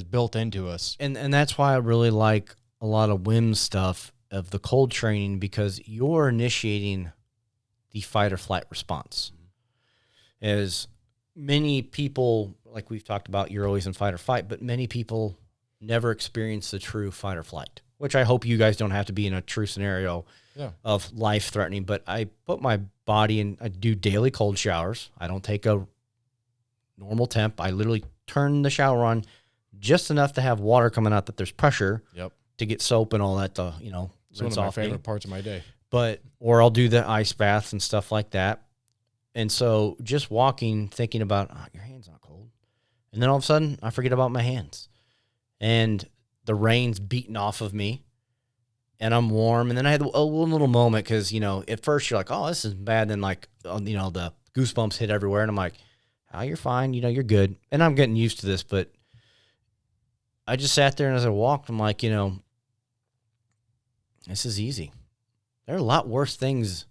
built into us. And that's why I really like a lot of WIM stuff of the cold training, because you're initiating the fight or flight response. As many people, like we've talked about, you're always in fight or fight, but many people never experience the true fight or flight, which I hope you guys don't have to be in a true scenario of life threatening. But I put my body in, I do daily cold showers. I don't take a normal temp. I literally turn the shower on just enough to have water coming out that there's pressure to get soap and all that to, it's one of my favorite parts of my day. Or I'll do the ice baths and stuff like that. And so just walking, thinking about, your hand's not cold. And then all of a sudden I forget about my hands. And the rain's beating off of me and I'm warm. And then I had a little moment because, at first you're like, oh, this is bad. Then like, the goosebumps hit everywhere. And I'm like, oh, you're fine. You're good. And I'm getting used to this. But I just sat there and as I walked, I'm like, this is easy. There are a lot worse things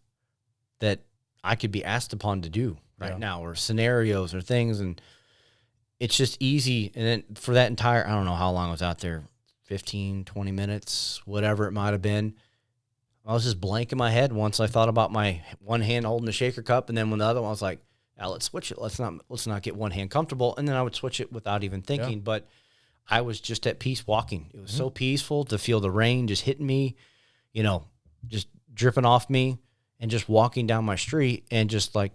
that I could be asked upon to do right now, or scenarios or things. And it's just easy. And then for that entire, I don't know how long I was out there, 15, 20 minutes, whatever it might have been. I was just blank in my head once I thought about my one hand holding the shaker cup. And then when the other one, I was like, let's switch it. Let's not get one hand comfortable. And then I would switch it without even thinking. Yeah. But I was just at peace walking. It was so peaceful to feel the rain just hitting me, just dripping off me, and just walking down my street, and just like,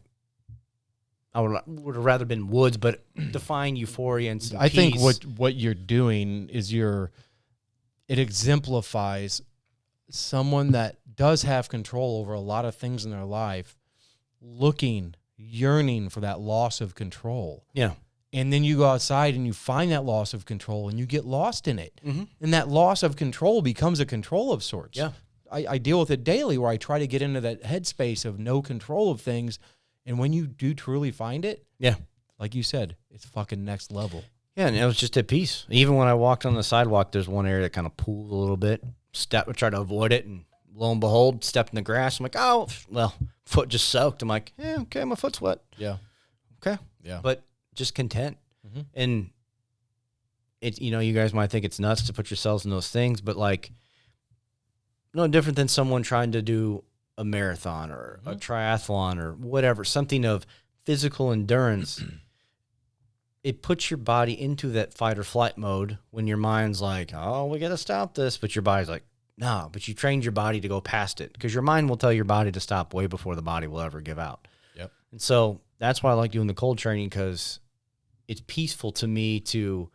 I would have rather been woods, but define euphoria and some I peace. think what you're doing is it exemplifies someone that does have control over a lot of things in their life, yearning for that loss of control. Yeah. And then you go outside and you find that loss of control and you get lost in it. Mm-hmm. And that loss of control becomes a control of sorts. Yeah. I deal with it daily, where I try to get into that headspace of no control of things. And when you do truly find it, yeah, like you said, it's fucking next level. Yeah, and it was just at peace. Even when I walked on the sidewalk, there's one area that kind of pooled a little bit. Try to avoid it, and lo and behold, stepped in the grass. I'm like, oh, well, foot just soaked. I'm like, yeah, okay, my foot's wet. Yeah. Okay. Yeah. But just content. Mm-hmm. And it, you guys might think it's nuts to put yourselves in those things, but like, no different than someone trying to do a marathon or a triathlon or whatever, something of physical endurance. It puts your body into that fight or flight mode when your mind's like, oh, we got to stop this. But your body's like, no, but you trained your body to go past it, because your mind will tell your body to stop way before the body will ever give out. Yep. And so that's why I like doing the cold training, because it's peaceful to me to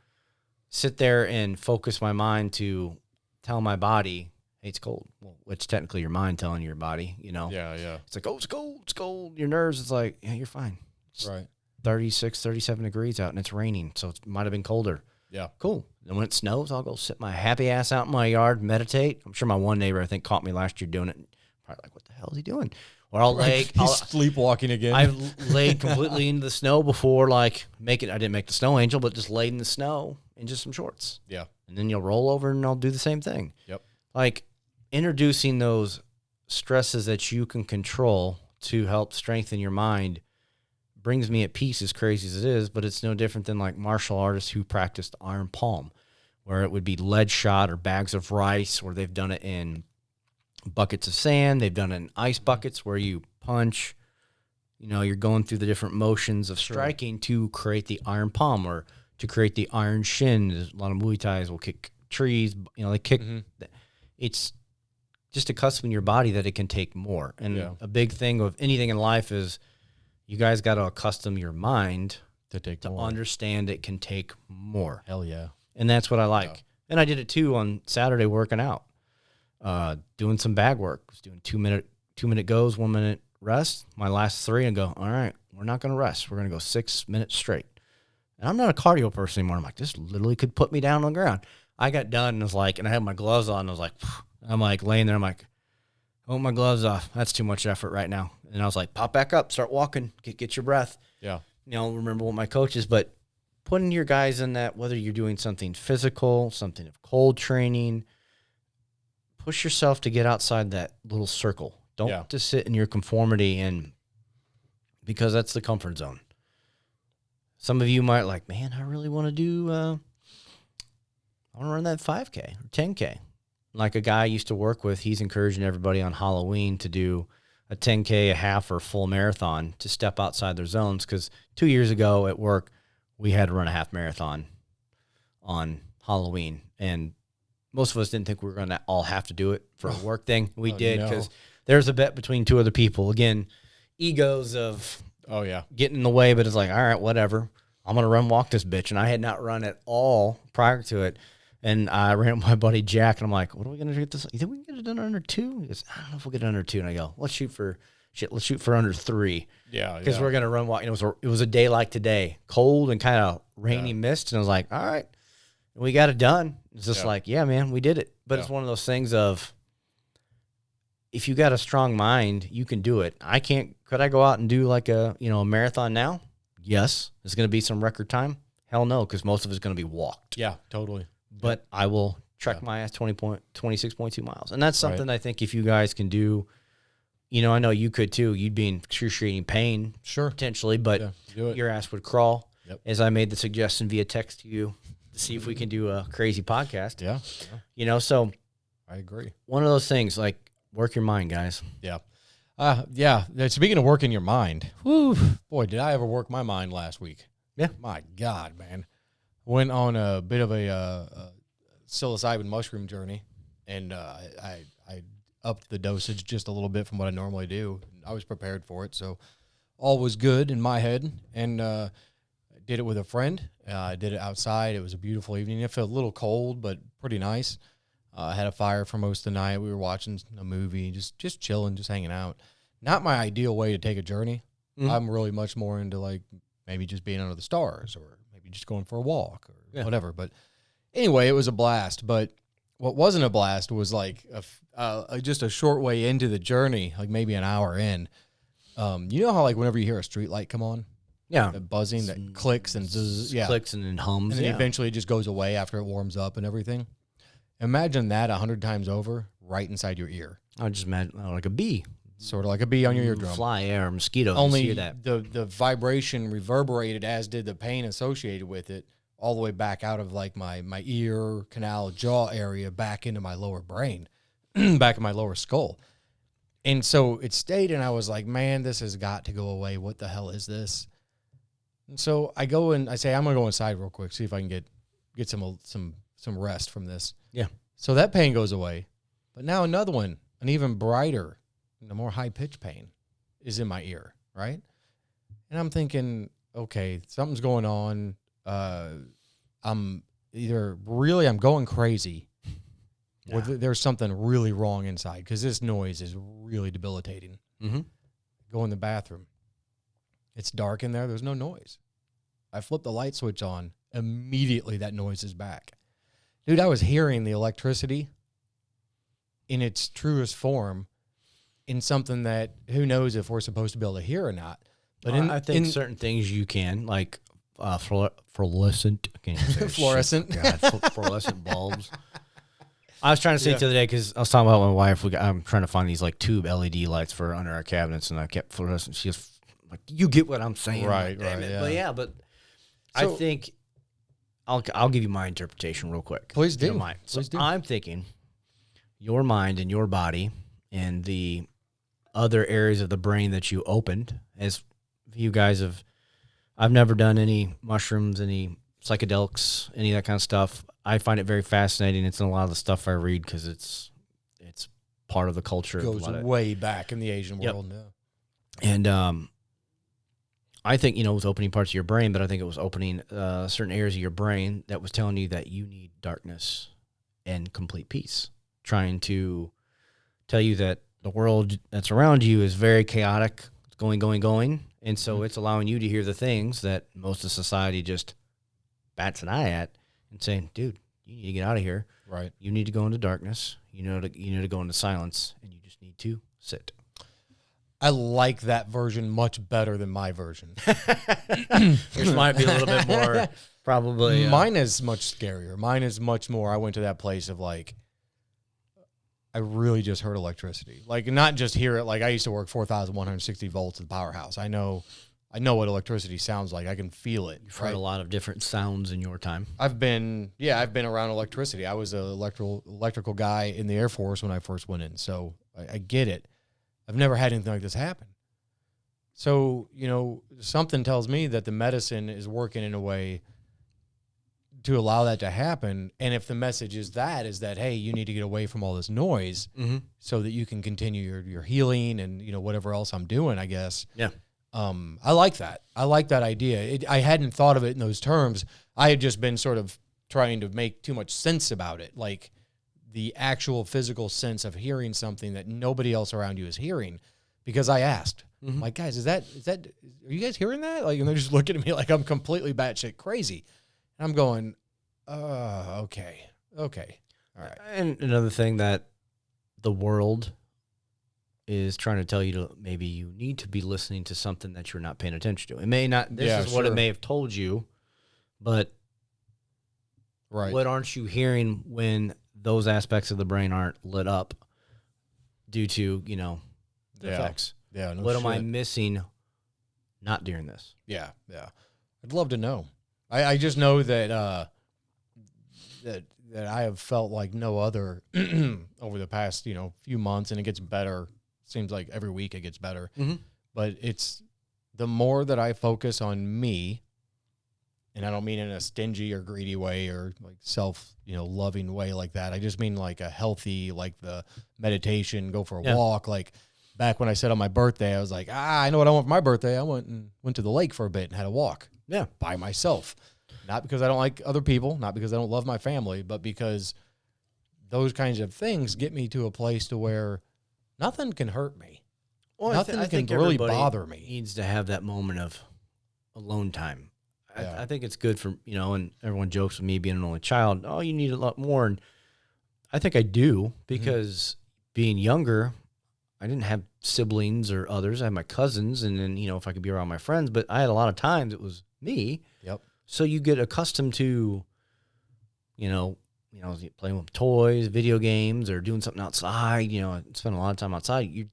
sit there and focus my mind to tell my body, hey, it's cold. Well, it's technically your mind telling your body, Yeah, yeah. It's like, oh, it's cold, it's cold. Your nerves, it's like, yeah, you're fine. It's right. 36, 37 degrees out, and it's raining, so it might have been colder. Yeah. Cool. And when it snows, I'll go sit my happy ass out in my yard, meditate. I'm sure my one neighbor, I think, caught me last year doing it. Probably like, what the hell is he doing? Or I'll lay. He's sleepwalking again. I've laid completely into the snow before, like, I didn't make the snow angel, but just laid in the snow in just some shorts. Yeah. And then you'll roll over and I'll do the same thing. Yep. Like, introducing those stresses that you can control to help strengthen your mind brings me at peace, as crazy as it is, but it's no different than like martial artists who practiced iron palm, where it would be lead shot or bags of rice, or they've done it in buckets of sand. They've done it in ice buckets where you punch, you're going through the different motions of striking to create the iron palm or to create the iron shin. There's a lot of Muay Thais will kick trees, they kick. Mm-hmm. It's just accustoming your body that it can take more. And a big thing of anything in life is you guys got to accustom your mind to understand it can take more. Hell yeah. And that's what I like. Yeah. And I did it too on Saturday working out, doing some bag work. I was doing 2 minute goes, 1 minute rest. My last 3 and go, all right, we're not going to rest. We're going to go 6 minutes straight. And I'm not a cardio person anymore. I'm like, this literally could put me down on the ground. I got done and was like, and I had my gloves on. And I was like, I'm like laying there. I'm like, oh, my gloves off. That's too much effort right now. And I was like, pop back up, start walking, get your breath. Yeah. Remember what my coach is, but putting your guys in that, whether you're doing something physical, something of cold training, push yourself to get outside that little circle. Don't just sit in your conformity, and because that's the comfort zone. Some of you might like, man, I really want to do, I want to run that 5K or 10K. Like a guy I used to work with, he's encouraging everybody on Halloween to do a 10K, a half, or full marathon to step outside their zones. Because 2 years ago at work, we had to run a half marathon on Halloween. And most of us didn't think we were going to all have to do it for a work thing. We did, because there's a bet between 2 other people. Again, egos of getting in the way, but it's like, all right, whatever. I'm going to walk this bitch. And I had not run at all prior to it. And I ran with my buddy Jack, and I'm like, what are we going to do with this? You think we can get it done under 2? He goes, I don't know if we'll get it under 2. And I go, let's shoot for under 3. Yeah. Because we're going to run walk. It was a day like today, cold and kind of rainy mist. And I was like, all right, we got it done. It's just Yeah. like, yeah, man, we did it. But Yeah. it's one of those things of, if you got a strong mind, you can do it. Could I go out and do like a marathon now? Yes. Is it going to be some record time? Hell no, because most of it's going to be walked. Yeah, totally. But I will trek Yeah. my ass 26.2 miles. And that's something I think if you guys can do, I know you could too. You'd be in excruciating pain Sure. potentially, but Yeah, do it. your ass would crawl. Yep. As I made the suggestion via text to you to see if we can do a crazy podcast. Yeah, So I agree. one of those things, like, work your mind, guys. Yeah. Yeah. Speaking of working your mind, whew, boy, did I ever work my mind last week. Yeah. My God, man. Went on a bit of a psilocybin mushroom journey, and I upped the dosage just a little bit from what I normally do. I was prepared for it, so all was good in my head, and did it with a friend. I did it outside. It was a beautiful evening. It felt a little cold, but pretty nice. I had a fire for most of the night. We were watching a movie, just chilling, just hanging out. Not my ideal way to take a journey. Mhm. I'm really much more into like maybe just being under the stars or maybe just going for a walk or whatever. But anyway, it was a blast. But what wasn't a blast was like just a short way into the journey, like maybe an hour in. You know how like whenever you hear a street light come on, Yeah. the buzzing that clicks and zzz, yeah, Clicks and then hums. and then Yeah. eventually it just goes away after it warms up and everything. Imagine that 100 times over, right inside your ear, I would just imagine like a bee. sort of like a bee on your eardrum. Fly or a mosquito. Only You see that. the vibration reverberated, as did the pain associated with it, all the way back out of like my ear canal jaw area back into my lower brain, back in my lower skull. And so it stayed, and I was like, man, this has got to go away. What the hell is this? And so I go and I say, I'm gonna go inside real quick, see if I can get some rest from this. Yeah. So that pain goes away, but now another one, an even brighter, the more high pitched pain, is in my ear, right? And I'm thinking, okay, something's going on. I'm going crazy, or there's something really wrong inside, because this noise is really debilitating. Mm-hmm. Go in the bathroom. It's dark in there. There's no noise. I flip the light switch on. Immediately, that noise is back. Dude, I was hearing the electricity in its truest form in something that who knows if we're supposed to be able to hear or not. But I think certain things you can, like fluorescent. I can't even say it. Fluorescent. Shit. God, fluorescent bulbs. I was trying to say it the other day because I was talking about my wife. I'm trying to find these like tube LED lights for under our cabinets, and I kept fluorescent. She was like, "You get what I'm saying, Right, Damn right, it. yeah. But I So- think I'll give you my interpretation real quick. Please if you don't do. mind. So Please do. I'm thinking your mind and your body and the other areas of the brain that you opened, as you guys have. I've never done any mushrooms, any psychedelics, any of that kind of stuff. I find it very fascinating. It's in a lot of the stuff I read because it's part of the culture. goes way back in the Asian Yep. world now. And I think, it was opening parts of your brain, but I think it was opening certain areas of your brain that was telling you that you need darkness and complete peace, trying to tell you that the world that's around you is very chaotic, it's going. And so it's allowing you to hear the things that most of society just bats an eye at and saying, dude, you need to get out of here. Right. You need to go into darkness. You need to go into silence, and you just need to sit. I like that version much better than my version. Yours might be a little bit more probably. Mine is much scarier. Mine is much more. I went to that place of like, I really just heard electricity. Like, not just hear it. Like, I used to work 4,160 volts at the powerhouse. I know what electricity sounds like. I can feel it. You've heard a lot of different sounds in your time. I've been around electricity. I was an electrical guy in the Air Force when I first went in, so I get it. I've never had anything like this happen. So, something tells me that the medicine is working in a way to allow that to happen. And if the message is that, hey, you need to get away from all this noise so that you can continue your healing and, whatever else I'm doing, I guess. Yeah. I like that. I like that idea. I hadn't thought of it in those terms. I had just been sort of trying to make too much sense about it. Like the actual physical sense of hearing something that nobody else around you is hearing, because I asked, like, guys, is that, are you guys hearing that? Like, and they're just looking at me like I'm completely batshit crazy. And I'm going, okay. Okay. All right. And another thing that the world is trying to tell you to maybe you need to be listening to something that you're not paying attention to. It may not, this Yeah, is what it sure. may have told you, but Right. what aren't you hearing when those aspects of the brain aren't lit up due to, the Yeah. effects? Yeah. No What am I shit. missing not during this? Yeah. Yeah. I'd love to know. I just know that that I have felt like no other over the past, few months, and it gets better. Seems like every week it gets better. Mm-hmm. But it's the more that I focus on me, and I don't mean in a stingy or greedy way or like self, loving way like that. I just mean like a healthy, like the meditation, go for a Yeah. walk. Like back when I said on my birthday, I was like, I know what I want for my birthday. I went to the lake for a bit and had a walk Yeah. by myself. Not because I don't like other people, not because I don't love my family, but because those kinds of things get me to a place to where nothing can hurt me. Well, Nothing I can think really everybody bother me. needs to have that moment of alone time. Yeah. I think it's good for, and everyone jokes with me being an only child. Oh, you need a lot more. And I think I do because being younger, I didn't have siblings or others. I had my cousins and then, if I could be around my friends, but I had a lot of times it was me. Yep. So you get accustomed to, playing with toys, video games, or doing something outside, spend a lot of time outside. You're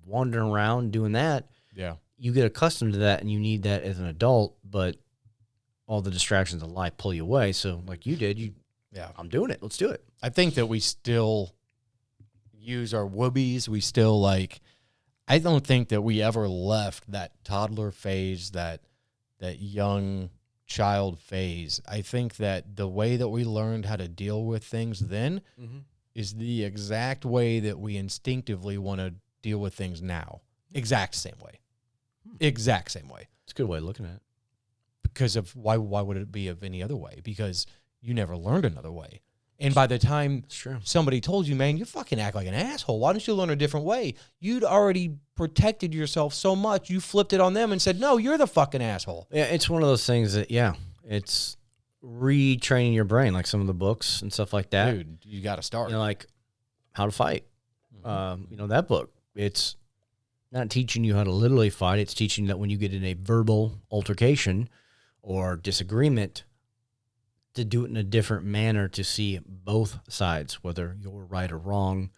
wandering around doing that. Yeah. You get accustomed to that and you need that as an adult, but all the distractions of life pull you away. So like you did, Yeah. I'm doing it. Let's do it. I think that we still use our whoobies. We still I don't think that we ever left that toddler phase, that young child phase. I think that the way that we learned how to deal with things then is the exact way that we instinctively want to deal with things now. Exact same way. Exact same way. It's a good way of looking at it. Because of why would it be of any other way? Because you never learned another way. And by the time It's true. somebody told you, man, you fucking act like an asshole. Why don't you learn a different way? You'd already protected yourself so much, you flipped it on them and said, no, you're the fucking asshole. Yeah, it's one of those things that, it's retraining your brain, like some of the books and stuff like that. Dude, you got to start. Like How to Fight. That book, it's not teaching you how to literally fight. It's teaching that when you get in a verbal altercation or disagreement, to do it in a different manner, to see both sides, whether you're right or wrong,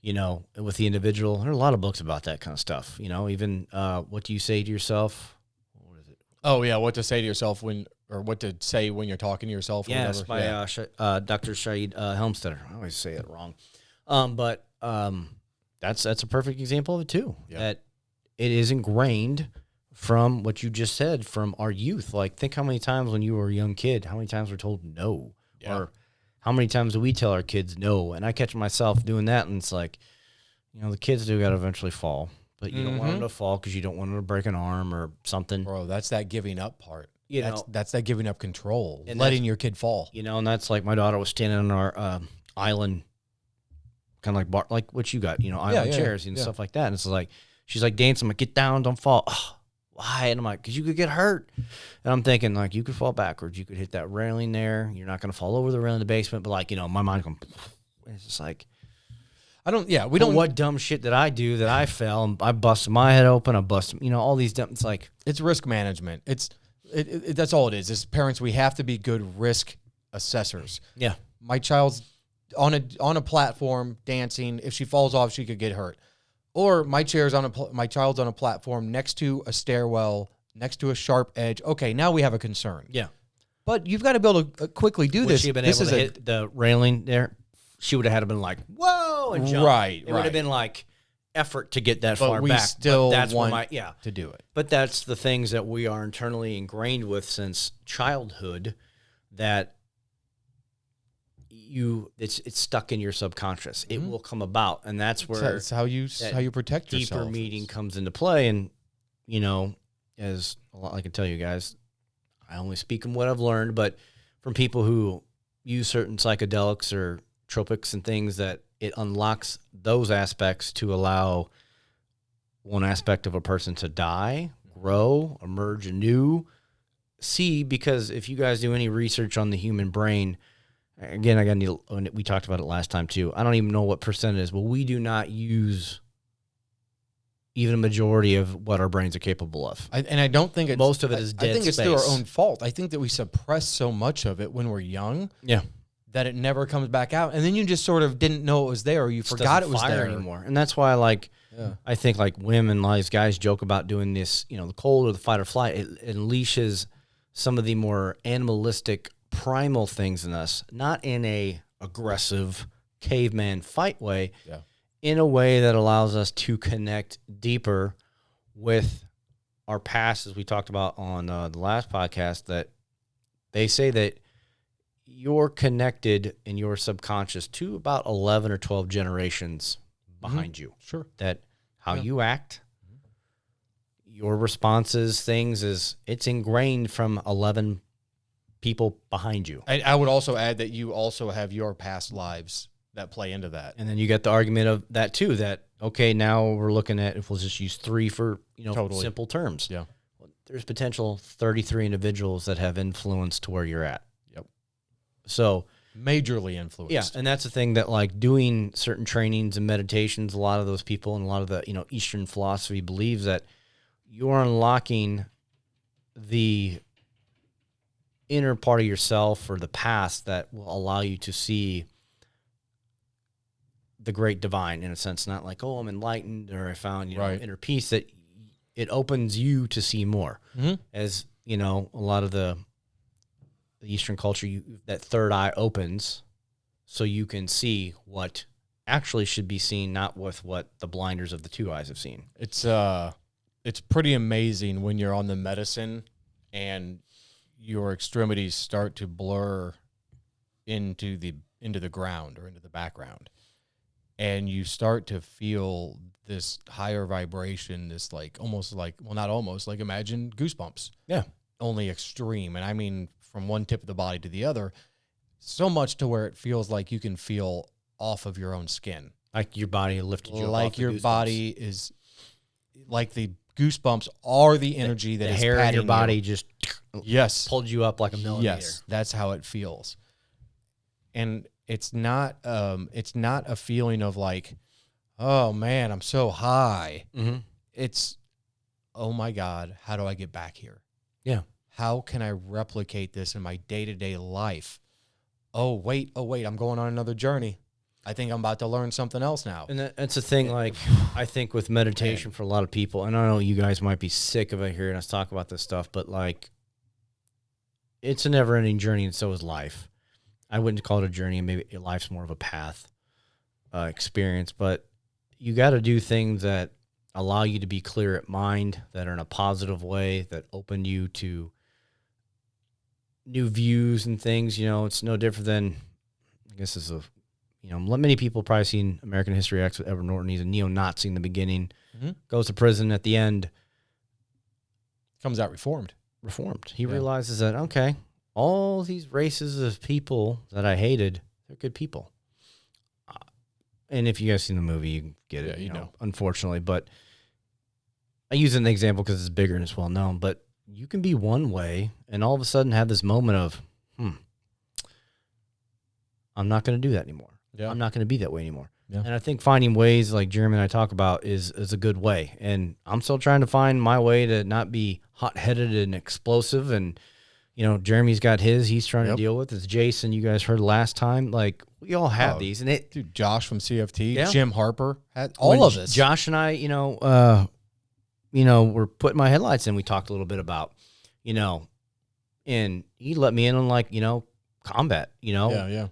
with the individual. There are a lot of books about that kind of stuff, even what do you say to yourself? What is it? Oh, yeah, what to say to yourself what to say when you're talking to yourself or Yes, whatever. by Dr. Shahid Helmstetter. I always say it wrong. But that's a perfect example of it too, that it is ingrained from what you just said, from our youth. Like, think how many times when you were a young kid, how many times we're told no, or how many times do we tell our kids no? And I catch myself doing that, and it's like, the kids do got to eventually fall, but you don't want them to fall because you don't want them to break an arm or something. Bro, that's that giving up part. That's That's that giving up control, And letting your kid fall. and that's like my daughter was standing on our island, kind of like bar, like what you got, island chairs and stuff like that. And it's like, she's like dancing, I'm like, get down, don't fall. Oh, why? And I'm like, because you could get hurt. And I'm thinking, like, you could fall backwards. You could hit that railing there. You're not going to fall over the railing in the basement. But, like, my mind's going, it's just like, We don't. what dumb shit did I do that I fell and I busted my head open? I busted, all these dumb, it's like, It's risk management. That's all it is. As parents, we have to be good risk assessors. yeah. My child's on a platform dancing. If she falls off, she could get hurt. Or my child's on a platform next to a stairwell, next to a sharp edge. Okay, now we have a concern. Yeah. But you've got to be able to quickly do Would this. she have been This able is to hit the railing there? She would have had to been like, whoa, and jump. Right, It would have right. been like effort to get that But far we back. still But that's want where to do it. But that's the things that we are internally ingrained with since childhood, that it's stuck in your subconscious. It will come about, and that's where It's how you protect deeper yourself. meaning comes into play. And as a lot, I can tell you guys, I only speak on what I've learned, but from people who use certain psychedelics or tropics and things, that it unlocks those aspects to allow one aspect of a person to die, grow, emerge anew. Because if you guys do any research on the human brain, again, we talked about it last time too. I don't even know what percent it is, but we do not use even a majority of what our brains are capable of. And I don't think most of it is dead I think space. it's through our own fault. I think that we suppress so much of it when we're young. Yeah. That it never comes back out. And then you just sort of didn't know it was there, or you forgot it was there anymore. And that's why, I think women, these guys joke about doing this, the cold or the fight or flight. It unleashes some of the more animalistic, primal things in us, not in a aggressive caveman fight way, in a way that allows us to connect deeper with our past, as we talked about on the last podcast, that they say that you're connected in your subconscious to about 11 or 12 generations behind you. Sure. That how you act, your responses, things it's ingrained from 11 people behind you. I would also add that you also have your past lives that play into that. And then you get the argument of that too, that, okay, now we're looking at, if we'll just use 3 for, simple terms. Yeah. Well, there's potential 33 individuals that have influence to where you're at. So majorly influenced. Yeah, and that's the thing that doing certain trainings and meditations, a lot of those people and a lot of the Eastern philosophy believes that you're unlocking the inner part of yourself or the past that will allow you to see the great divine, in a sense, not like, oh, I'm enlightened or I found inner peace. That it opens you to see more. As a lot of the Eastern culture, that third eye opens so you can see what actually should be seen, not with what the blinders of the 2 eyes have seen. It's pretty amazing when you're on the medicine and your extremities start to blur into the ground or into the background, and you start to feel this higher vibration, this imagine goosebumps. Yeah. Only extreme. And I mean, from one tip of the body to the other, so much to where it feels like you can feel off of your own skin. Like your body lifted you up. Like your body is, like the goosebumps are the energy that is hair in your body just pulled you up like a millimeter. Yes, that's how it feels. And it's not a feeling of like, oh man, I'm so high. Mm-hmm. It's, oh my God, how do I get back here? Yeah. How can I replicate this in my day-to-day life? Oh, wait, I'm going on another journey. I think I'm about to learn something else now. And that's the thing, I think with meditation for a lot of people, and I know you guys might be sick of it hearing us talk about this stuff, but it's a never-ending journey, and so is life. I wouldn't call it a journey, and maybe life's more of a path experience, but you got to do things that allow you to be clear at mind, that are in a positive way, that open you to new views and things. It's no different than, I guess many people probably seen American History X with Edward Norton. He's a neo-Nazi in the beginning, goes to prison at the end. Comes out reformed. He realizes that, okay, all these races of people that I hated, they're good people. And if you guys seen the movie, you get it, you know, unfortunately. But I use an example because it's bigger and it's well known, but you can be one way and all of a sudden have this moment of, I'm not going to do that anymore. Yeah. I'm not going to be that way anymore. Yeah. And I think finding ways like Jeremy and I talk about is a good way. And I'm still trying to find my way to not be hot-headed and explosive. And, Jeremy's got he's trying to deal with. It's Jason, you guys heard last time. Like, we all have these. And dude, Josh from CFT, Jim Harper, had all of us. Josh and I, we're putting my headlights in. We talked a little bit about, and he let me in on combat, Yeah.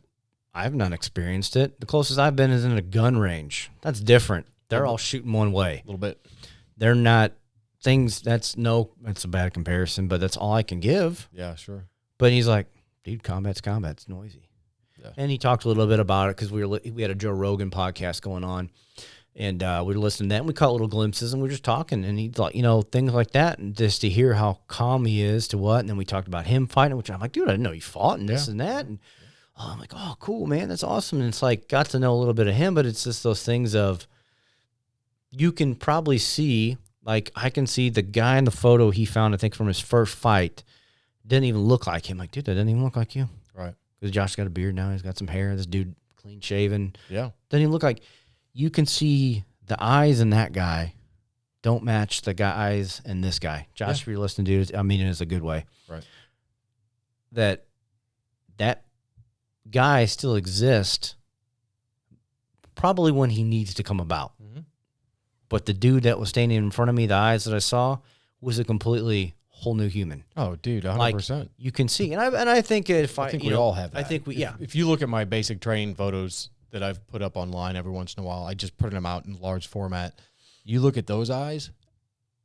I've not experienced it. The closest I've been is in a gun range. That's different. They're all shooting one way. A little bit. They're not things. That's a bad comparison, but that's all I can give. Yeah, sure. But he's like, dude, combat's combat. It's noisy. Yeah. And he talked a little bit about it because we had a Joe Rogan podcast going on, and we were listening to that, and we caught little glimpses, and we were just talking, and he thought, things like that, and just to hear how calm he is to what, and then we talked about him fighting, which I'm like, dude, I didn't know you fought and this and that, and I'm like, oh, cool, man, that's awesome, and it's like, got to know a little bit of him, but it's just those things of, you can probably see, like, I can see the guy in the photo he found, I think, from his first fight, didn't even look like him. Like, dude, that didn't even look like you. Right. because Josh's got a beard now. He's got some hair. This dude clean shaven. Yeah. Doesn't even look like. You can see the eyes in that guy don't match the eyes in this guy. Josh, if you're listening, dude, I mean it in a good way. Right. That guy still exists probably when he needs to come about. Mm-hmm. But the dude that was standing in front of me, the eyes that I saw, was a completely whole new human. Oh, dude, 100%. Like, you can see, and I think if I think we all have that. I think we, If you look at my basic training photos that I've put up online every once in a while, I just put them out in large format. You look at those eyes,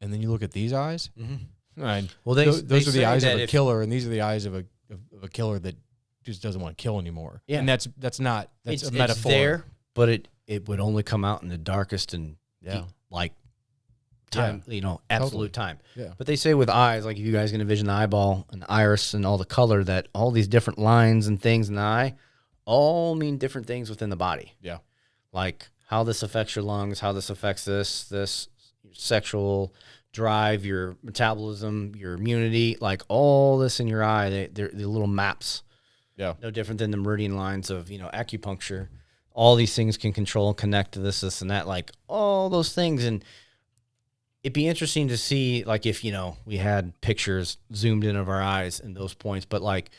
and then you look at these eyes. Mm-hmm. And well, those are the say eyes of that a killer, and these are the eyes of a killer that just doesn't want to kill anymore. Yeah. And that's a metaphor. It's there, but it would only come out in the darkest and like time, absolute time. Yeah. But they say with eyes, like if you guys can envision the eyeball and the iris and all the color, that all these different lines and things in the eye all mean different things within the body. Yeah. Like how this affects your lungs, how this affects this sexual drive, your metabolism, your immunity, like all this in your eye, they're little maps. Yeah. No different than the meridian lines of, acupuncture. All these things can control and connect to this and that, like all those things. And it'd be interesting to see, like, if, we had pictures zoomed in of our eyes and those points, but like,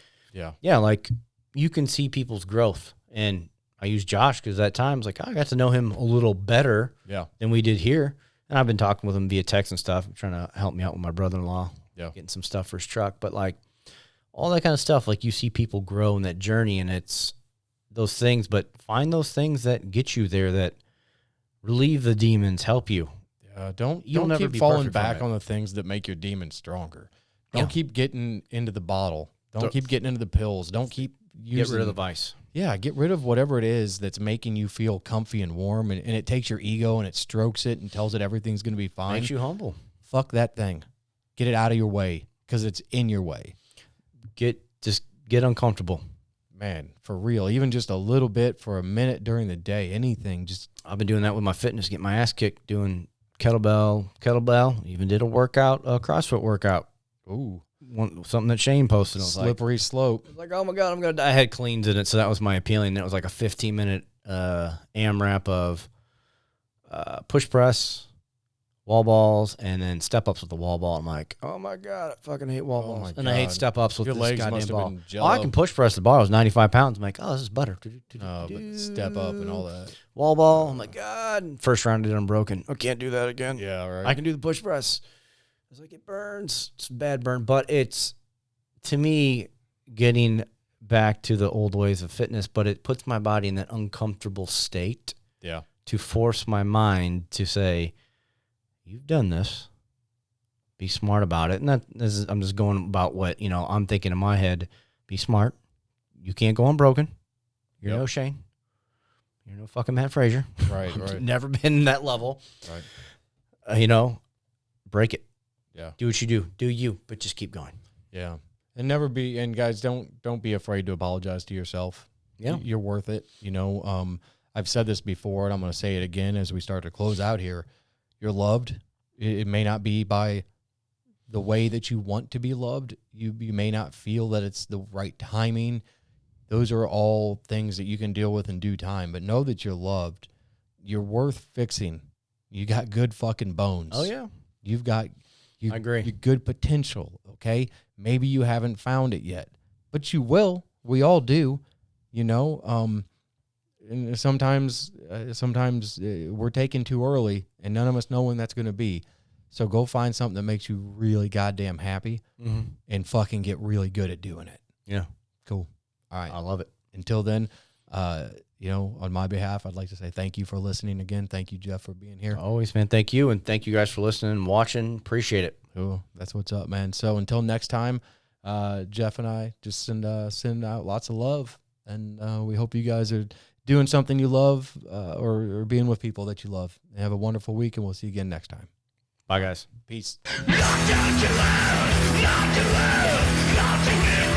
like you can see people's growth. And I use Josh because at times, like, I got to know him a little better than we did here. And I've been talking with him via text and stuff, trying to help me out with my brother-in-law, getting some stuff for his truck. But like all that kind of stuff, like you see people grow in that journey, and it's those things, but find those things that get you there, that relieve the demons, help you. Don't never keep be falling perfect from back it. on the things that make your demons stronger. Don't keep getting into the bottle. Don't keep getting into the pills. Don't keep using. Get rid of the vice. Yeah, get rid of whatever it is that's making you feel comfy and warm, and it takes your ego and it strokes it and tells it everything's going to be fine. Makes you humble. Fuck that thing. Get it out of your way because it's in your way. Just get uncomfortable. Man, for real. Even just a little bit for a minute during the day, anything. I've been doing that with my fitness, getting my ass kicked, doing kettlebell, even did a CrossFit workout. Ooh. Something that Shane posted. Slippery slope. I was like, oh my God, I'm going to die. I had cleans in it, so that was my appealing. It was like a 15-minute AMRAP of push press, wall balls, and then step-ups with the wall ball. I'm like, oh my God, I fucking hate wall balls. And I hate step-ups with your this legs goddamn must have ball. been Oh, I can push press the bar. I was 95 pounds. I'm like, oh, this is butter. But step up and all that. Wall ball. I'm like, God. First round did unbroken. I can't do that again. Yeah, right. I can do the push press. I was like, it burns. It's a bad burn. But it's, to me, getting back to the old ways of fitness, but it puts my body in that uncomfortable state. Yeah. To force my mind to say, you've done this. Be smart about it. And I'm just going about what, I'm thinking in my head. Be smart. You can't go unbroken. You're no Shane. You're no fucking Matt Frazier. Right. Never been that level. Right. Break it. Yeah. Do what you do. Do you, but just keep going. Yeah. And guys, don't be afraid to apologize to yourself. Yeah. You're worth it. I've said this before, and I'm going to say it again as we start to close out here. You're loved. It may not be by the way that you want to be loved. You may not feel that it's the right timing. Those are all things that you can deal with in due time. But know that you're loved. You're worth fixing. You got good fucking bones. Oh, yeah. I agree. Your good potential, okay? Maybe you haven't found it yet, but you will. We all do, and sometimes we're taken too early, and none of us know when that's going to be. So go find something that makes you really goddamn happy and fucking get really good at doing it. Yeah. Cool. All right. I love it. Until then, on my behalf, I'd like to say thank you for listening again. Thank you, Jeff, for being here. Always, man. Thank you. And thank you guys for listening and watching. Appreciate it. Cool. That's what's up, man. So until next time, Jeff and I just send out lots of love. And we hope you guys are doing something you love or being with people that you love. And have a wonderful week, and we'll see you again next time. Bye, guys. Peace. Not to lose, not to lose, not to lose.